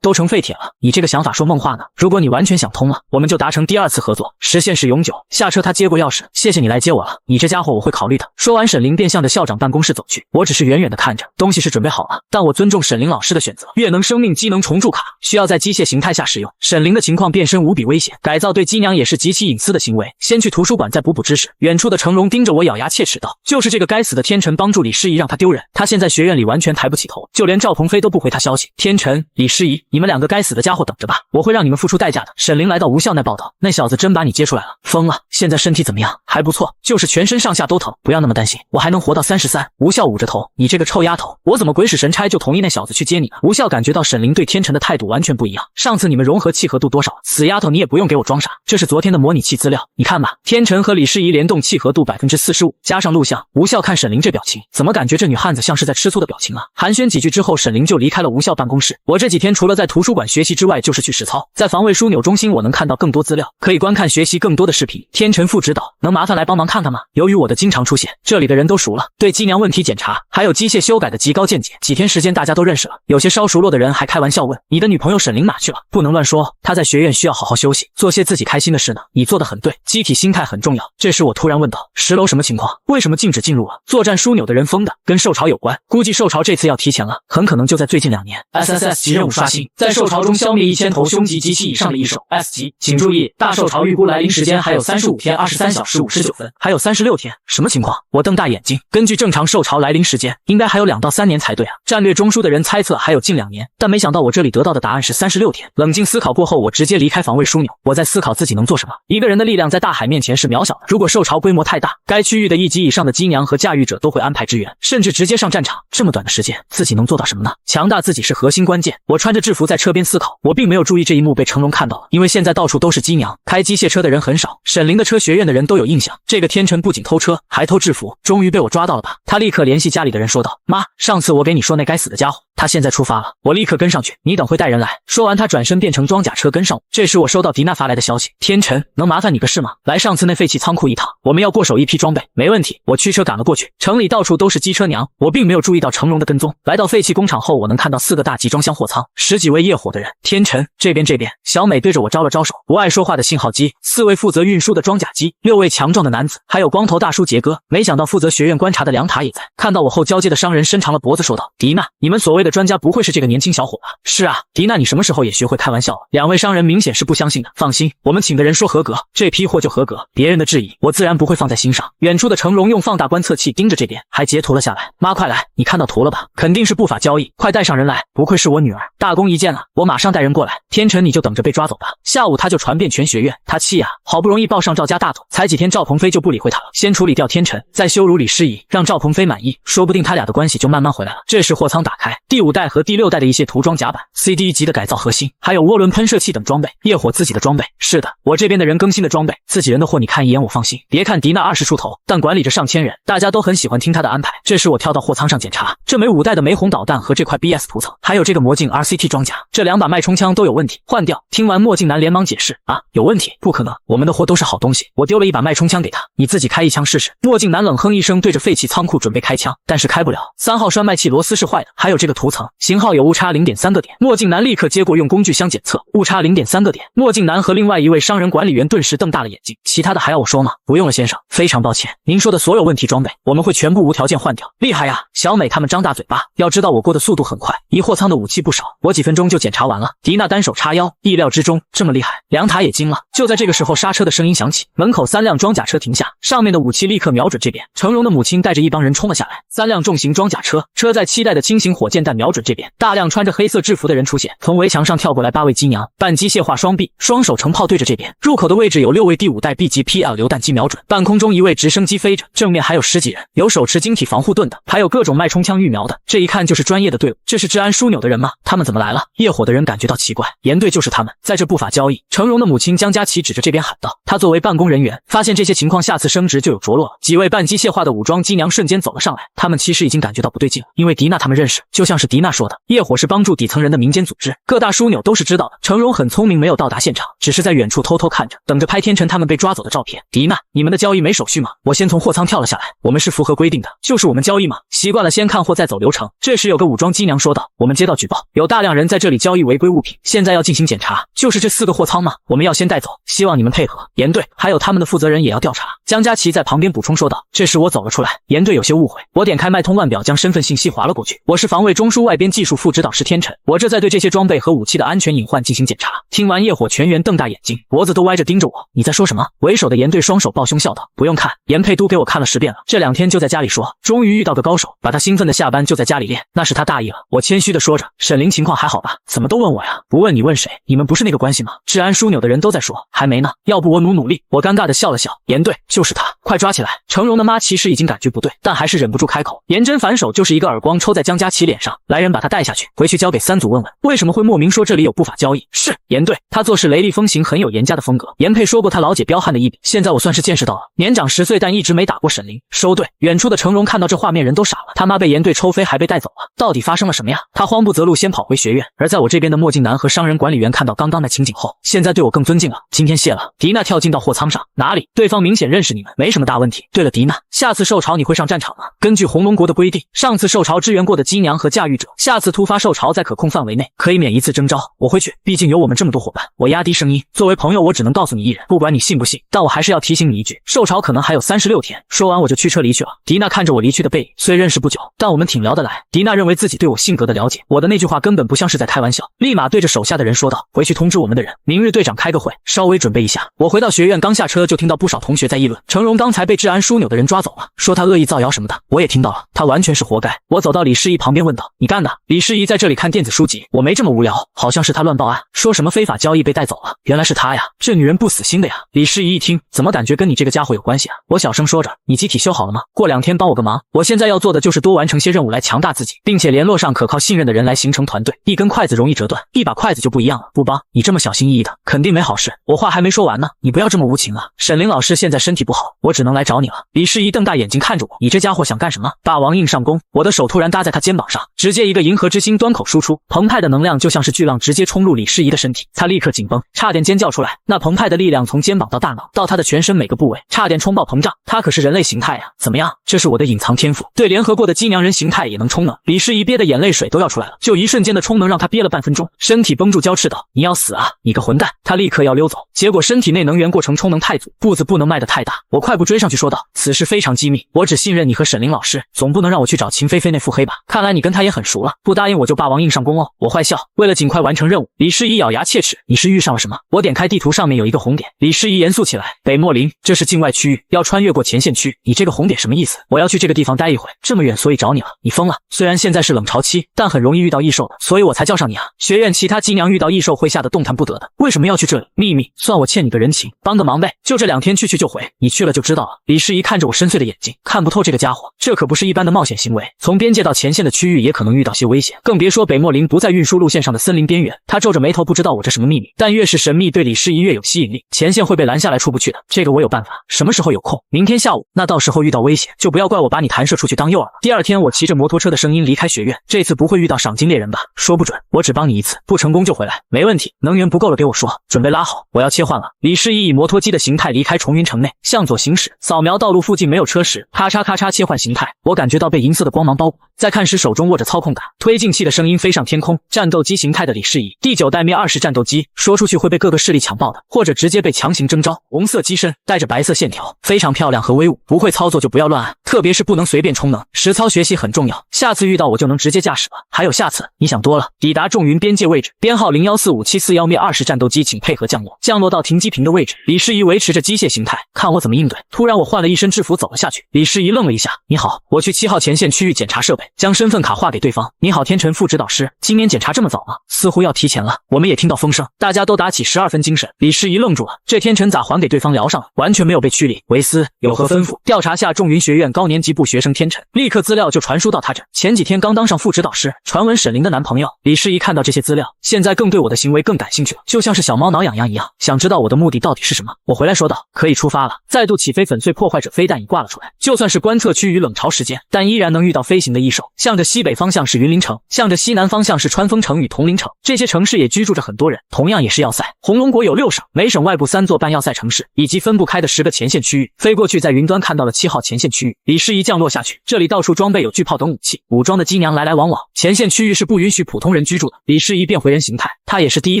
都成废铁了，你这个想法说梦话呢？如果你完全想通了，我们就达成第2次合作，实现是永久。下车他接过钥匙，谢谢你来接我了，你这家伙我会考虑的。说完沈凌便向着校长办公室走去，我只是远远的看着，东西是准备好了，但我尊重沈凌老师的选择。越能生命机能重铸卡需要在机械形态下使用，沈凌的情况变身无比危险，改造对机娘也是极其隐私的行为，先去图书馆再补知识。远处的成龙盯着我咬牙切齿道，就是这个该死的天辰帮助李诗怡让他丢人，他现在学院里完全抬不起头，就连赵鹏飞都不回他消息。天辰、李诗怡，你们2个该死的家伙等着吧，我会让你们付出代价的。沈凌来到无校内报道，那小子真把你接出来了，疯了，现在身体怎么样？还不错，就是全身上下都疼，不要那么担心，我还能活到33。无校捂着头，你这个臭丫头，我怎么鬼使神差就同意那小子去接你了？无校感觉到沈凌对天辰的态度完全不一样，上次你们融合契合度多少？死丫头，你也不用给我装傻，这是昨天的模拟器资料，你看吧，天辰和李诗怡联动契合度45%，加上录像。无校看沈凌这表情，怎么感觉这女汉子像是在吃醋的表情啊？寒暄几句之后，沈凌就离开了无校办公室。我这几天除了在图书馆学习之外，就是去实操，在防卫枢纽中心我能看到更多资料，可以观看学习更多的视频。天辰副指导，能麻烦来帮忙看看吗？由于我的经常出现，这里的人都熟了，对机娘问题检查还有机械修改的极高见解，几天时间大家都认识了，有些稍熟络的人还开玩笑问，你的女朋友沈凌哪去了？不能乱说，她在学院需要好好休息，做些自己开心的事呢。你做得很对，机体心态很重要。这时我突然问道，10楼什么情况？为什么禁止进入了？作战枢纽的人封的，跟受潮有关，估计受潮这次要提前了，很可能就在最近2年。SSS 级任务刷新，在受潮中消灭1000头凶级及其以上的异兽。S 级，请注意，大受潮预估来临时间还有35天23小时59分，还有36天，什么情况？我瞪大眼睛，根据正常受潮来临时间，应该还有2到3年才对啊。战略中枢的人猜测还有近2年，但没想到我这里得到的答案是36天。冷静思考过后，我直接离开防卫枢纽。我在思考自己能做什么。一个人的力量在大海面前是渺小的，如果受潮规模太大，该区域的1级以上的机娘和驾驭者都会安排支援，甚至直接上战场。这么短的时间，自己能做到什么呢？强大自己是核心关键。我穿着制服在车边思考，我并没有注意这一幕被成龙看到了，因为现在到处都是机娘，开机械车的人很少。沈凌的车学院的人都有印象，这个天辰不仅偷车，还偷制服，终于被我抓到了吧？他立刻联系家里的人说道，妈，上次我给你说那该死的家伙，他现在出发了，我立刻跟上去，你等会带人来。说完他转身变成装甲车跟上我。这时我收到迪娜发来的消息，天辰，能麻烦你个事吗？来上次那废弃仓库一趟，我们要过手一批装备。没问题，我驱车赶了过去。城里到处都是机车娘，我并没有注意到成龙的跟踪。来到废弃工厂后，我能看到4个大集装箱货仓，10几位业火的人。天辰，这边。小美对着我招了招手。不爱说话的信号机，4位负责运输的装甲机，6位强壮的男子，还有光头大叔杰哥。没想到负责学院观察的梁塔也在。看到我后，交接的商人伸长了脖子说道，迪娜，你们所谓的专家不会是这个年轻小伙吧？是啊，迪娜，你什么时候也学会开玩笑了？2位商人明显是不相信的。放心，我们请的人说合格，这批货就合格，别人的质疑我自然不会放在心上。远处的成龙用放大观测器盯着这边，还截图了下来。妈，快来，你看到图了吧？肯定是不法交易，快带上人来。不愧是我女儿，大功一件了，我马上带人过来。天辰，你就等着被抓走吧。下午他就传遍全学院，他气啊，好不容易抱上赵家大腿，才几天赵鹏飞就不理会他了，先处理掉天辰，再羞辱李诗怡，让赵鹏飞满意，说不定他俩的关系就慢慢回来了。这时货仓打开，第5代和第6代的一些涂装甲板、CD 级的改造核心，还有涡轮喷射器等装备，业火自己的装备。是的，我这边的人更新的装备，自己人的货你看一眼我放心。别看迪娜20出头，但管理着上千人，大家都很喜欢听他的安排。这时我跳到货仓上检查，这枚5代的玫红导弹和这块 BS 涂层，还有这个魔镜 RCT 装甲，这2把脉冲枪都有问题，换掉。听完墨镜男连连忙解释啊，有问题？不可能，我们的货都是好东西。我丢了一把脉冲枪给他，你自己开一枪试试。墨镜男冷哼一声，对着废弃仓库准备开枪，但是开不了。3号栓脉器螺丝是坏的，还有这个涂层，型号有误差 0.3 个点。墨镜男立刻接过，用工具箱检测，误差 0.3 个点。墨镜男和另外一位商人管理员顿时瞪大了眼睛。其他的还要我说吗？不用了，先生，非常抱歉，您说的所有问题装备，我们会全部无条件换掉。厉害呀！小美他们张大嘴巴，要知道我过的速度很快，一货仓的武器不少，我几分钟就检查完了。迪娜单手叉腰，意料之中，这么厉害，梁塔也惊了。就在这个时候，刹车的声音响起，门口3辆装甲车停下，上面的武器立刻瞄准这边。程荣的母亲带着一帮人冲了下来，3辆重型装甲车，车载期待的轻型火箭弹瞄准这边，大量穿着黑色制服的人出现，从围墙上跳过来8位机娘，半机械化双臂，双手成炮对着这边。入口的位置有6位第5代 B 级 PL 榴弹机瞄准，半空中1位直升机飞着，正面还有10几人，有手持晶体防护盾的，还有各种脉冲枪预瞄的，这一看就是专业的队伍。这是治安枢纽的人吗？他们怎么来了？业火的人感觉到奇怪，严队就是他们，在这不法交易。程荣的母亲江佳琪指着这边喊道，他作为办公人员，发现这些情况下次升职就有着落了。几位半机械化的武装机娘瞬间走了上来，他们其实已经感觉到不对劲了，因为迪娜他们认识，就像是迪娜说的，业火是帮助底层人的民间组织，各大枢纽都是知道的。程荣很聪明，没有到达现场，只是在远处偷偷看着，等着拍天辰他们被抓走的照片。迪娜，你们的交易没手续吗？我先从货仓跳了下来，我们是符合规定的，就是我们交易嘛，习惯了先看货再走流程。这时有个武装机娘说道，我们接到举报，有大量人在这里交易违规物品，现在要进行检查，就是这4个货仓吗？我们要先带走，希望你们配合。严队还有他们的负责人也要调查。江佳琪在旁边补充说道。这时我走了出来，严队有些误会，我点开脉通腕表，将身份信息划了过去。我是防卫中枢外边技术副指导师天辰，我这在对这些装备和武器的安全隐患进行检查。听完，业火全员瞪大眼睛，脖子都歪着盯着我。你在说什么？为首的严队双手抱胸笑道，不用看，严佩都给我看了10遍了，这2天就在家里说，终于遇到个高手，把他兴奋的下班就在家里练，那是他大意了。我谦虚的说着，沈凌情况还好吧？怎么都问我呀？不问你问谁？你们不是那个关系吗？治安枢纽的人都在说，还没呢，要不我努力。我尴尬的笑了笑，严队就是他，快抓起来。程荣的妈其实已经感觉不对，但还是忍不住开口。严真反手就是一个耳光抽在江佳琪脸上，来人把他带下去，回去交给3组问问，为什么会莫名说这里有不法交易？是严队，他做事雷厉风行，很有严家的风格。严佩说过他老姐彪悍的一笔，现在我算是见识到了，年长10岁但一直没打过沈凌。收队。远处的程荣看到这画面人都傻了，他妈被严队抽飞还被带走了，到底发生了什么呀？他慌不择路先跑回学院，而在我这边的墨镜男和商人管理员看到刚刚的情景后，现在对我更尊敬了。今天谢了。迪娜跳进到货仓上，哪里？对方明显认识你们，没什么大问题。对了，迪娜，下次受潮你会上战场吗？根据红龙国的规定，上次受潮支援过的机娘和驾驭者，下次突发受潮在可控范围内可以免1次征召，我会去，毕竟有我们这么多伙伴。我压低声音，作为朋友我只能告诉你一人，不管你信不信，但我还是要提醒你一句，受潮可能还有36天。说完我就驱车离去了。迪娜看着我离去的背影，虽认识不久，但我们挺聊得来。迪娜认为自己对我性格的了解，我的那句话根本不像是在开玩笑，立马对着手下的人说道，回去通知我们的人，明日队长开个会，稍微准备一下。我回到学院刚下车就听到不少同学在议论，程荣刚才被治安枢纽的人抓走了，说他恶意造谣什么的，我也听到了，他完全是活该。我走到李诗怡旁边问道，你干的？李诗怡在这里看电子书籍，我没这么无聊，好像是他乱报案，说什么非法交易被带走了，原来是他呀，这女人不死心的呀。李诗怡一听，怎么感觉跟你这个家伙有关系啊？我小声说着，你机体修好了吗？过2天帮我个忙，我现在要做的就是多完成些任务来强大自己，并且联络上可靠信任的人来形成团队。一根筷子容易折断，一把筷子就不一样了，不帮你这么小心翼翼的，肯定没好事。我话还没说完呢，你不要这么无情啊。沈凌老师现在身体不好，我只能来找你了。李诗怡瞪大眼睛看着我，你这家伙想干什么？霸王硬上弓。我的手突然搭在他肩膀上，直接一个银河之心端口输出，澎湃的能量就像是巨浪直接冲入李诗怡的身体，她立刻紧绷，差点尖叫出来。那澎湃的力量从肩膀到大脑到她的全身每个部位，差点冲爆膨胀。她可是人类形态啊，怎么样？这是我的隐藏天赋，对联合过的机娘人形态也能冲呢。李诗怡憋的眼泪水都要出来了，就一瞬间的冲能让她憋了半分钟，身体绷住娇斥道，你要死啊，你个混蛋。她立刻要溜走，结果身体内能源过程充能太足，步子不能迈得太大。我快步追上去说道，此事非常机密，我只信任你和沈凌老师，总不能让我去找秦菲菲那腹黑吧？看来你跟他也很熟了，不答应我就霸王硬上弓哦。我坏笑，为了尽快完成任务，李诗怡咬牙切齿，你是遇上了什么？我点开地图，上面有一个红点。李诗怡严肃起来，北漠林，这是境外区域，要穿越过前线区，你这个红点什么意思？我要去这个地方待一会，这么远所以找你了，你疯了？虽然现在是冷潮期，但很容易遇到异兽的，所以我才叫上你啊。学院其他机娘遇到异兽会吓得动弹不得的，为什么要去这里？秘密，算我欠你个人情，帮个忙呗，就这2天去就回，你去了就知道了。李诗怡看着我深邃的眼睛，看不透这个家伙，这可不是一般的冒险行为，从边界到前线的区域也可能遇到些危险，更别说北漠林不在运输路线上的森林边缘。他皱着眉头，不知道我这什么秘密，但越是神秘对李诗怡越有吸引力，前线会被拦下来出不去的，这个我有办法。什么时候有空？明天下午，那到时候遇到危险就不要怪我把你弹射出去当诱饵了。第2天我骑着摩托车的声音离开学院，这次不会遇到赏金猎人吧？说不准，我只帮你1次，不成功就回来。没问题，能源不够够了给我说，准备拉好，我要切换了。李世一以摩托机的形态离开重云城内，向左行驶，扫描道路附近没有车时，咔嚓咔嚓切换形态。我感觉到被银色的光芒包裹，再看时手中握着操控杆，推进器的声音飞上天空。战斗机形态的李世一，第9代灭20战斗机，说出去会被各个势力强暴的，或者直接被强行征召。红色机身，带着白色线条，非常漂亮和威武。不会操作就不要乱按，特别是不能随便充能，实操学习很重要。下次遇到我就能直接驾驶了。还有下次，你想多了。抵达重云边界位置，编号014574灭20战斗机，请配合降落。降落到停机坪的位置，李世一维持着机械形态，看我怎么应对。突然我换了一身制服走了下去。李世一愣了一下，你好，我去7号前线区域检查设备，将身份卡划给对方。你好，天辰副指导师，今年检查这么早吗？似乎要提前了。我们也听到风声，大家都打起12分精神。李世一愣住了，这天辰咋还给对方聊上了？完全没有被驱离。维斯有何吩咐？调查下重云学院高年级部学生天辰，立刻资料就传输到他这。前几天刚当上副指导师，传闻沈凌的男朋友。李世一看到这些资料，现在更对我的行为更感兴趣了，就像是小猫挠痒痒一样，想知道我的目的到底是什么。我回来说道，可以出发了。再度起飞，粉碎破坏者飞弹已挂了出来。就算是观测区域冷潮时间，但依然能遇到飞行的异兽。向着西北方向是云林城，向着西南方向是川丰城与铜陵城，这些城市也居住着很多人，同样也是要塞。红龙国有6省，每省外部3座半要塞城市，以及分不开的10个前线区域。飞过去，在云端看到了7号前线区域。李世一降落下去，这里到处装备有巨炮等武器，武装的机娘来来往往。前线区域是不允许普通人居住的。李世一变回人形态，他也是第一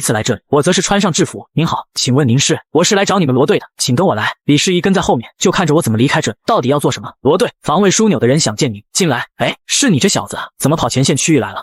次来这里，我则是穿上制服。您好，请问您是？我是来找你们罗队的，请跟我来。李世一跟在后面，就看着我怎么离开这里，到底要做什么？罗队，防卫枢纽的人想见您，进来。哎，是你这小子，怎么跑前线区域来了？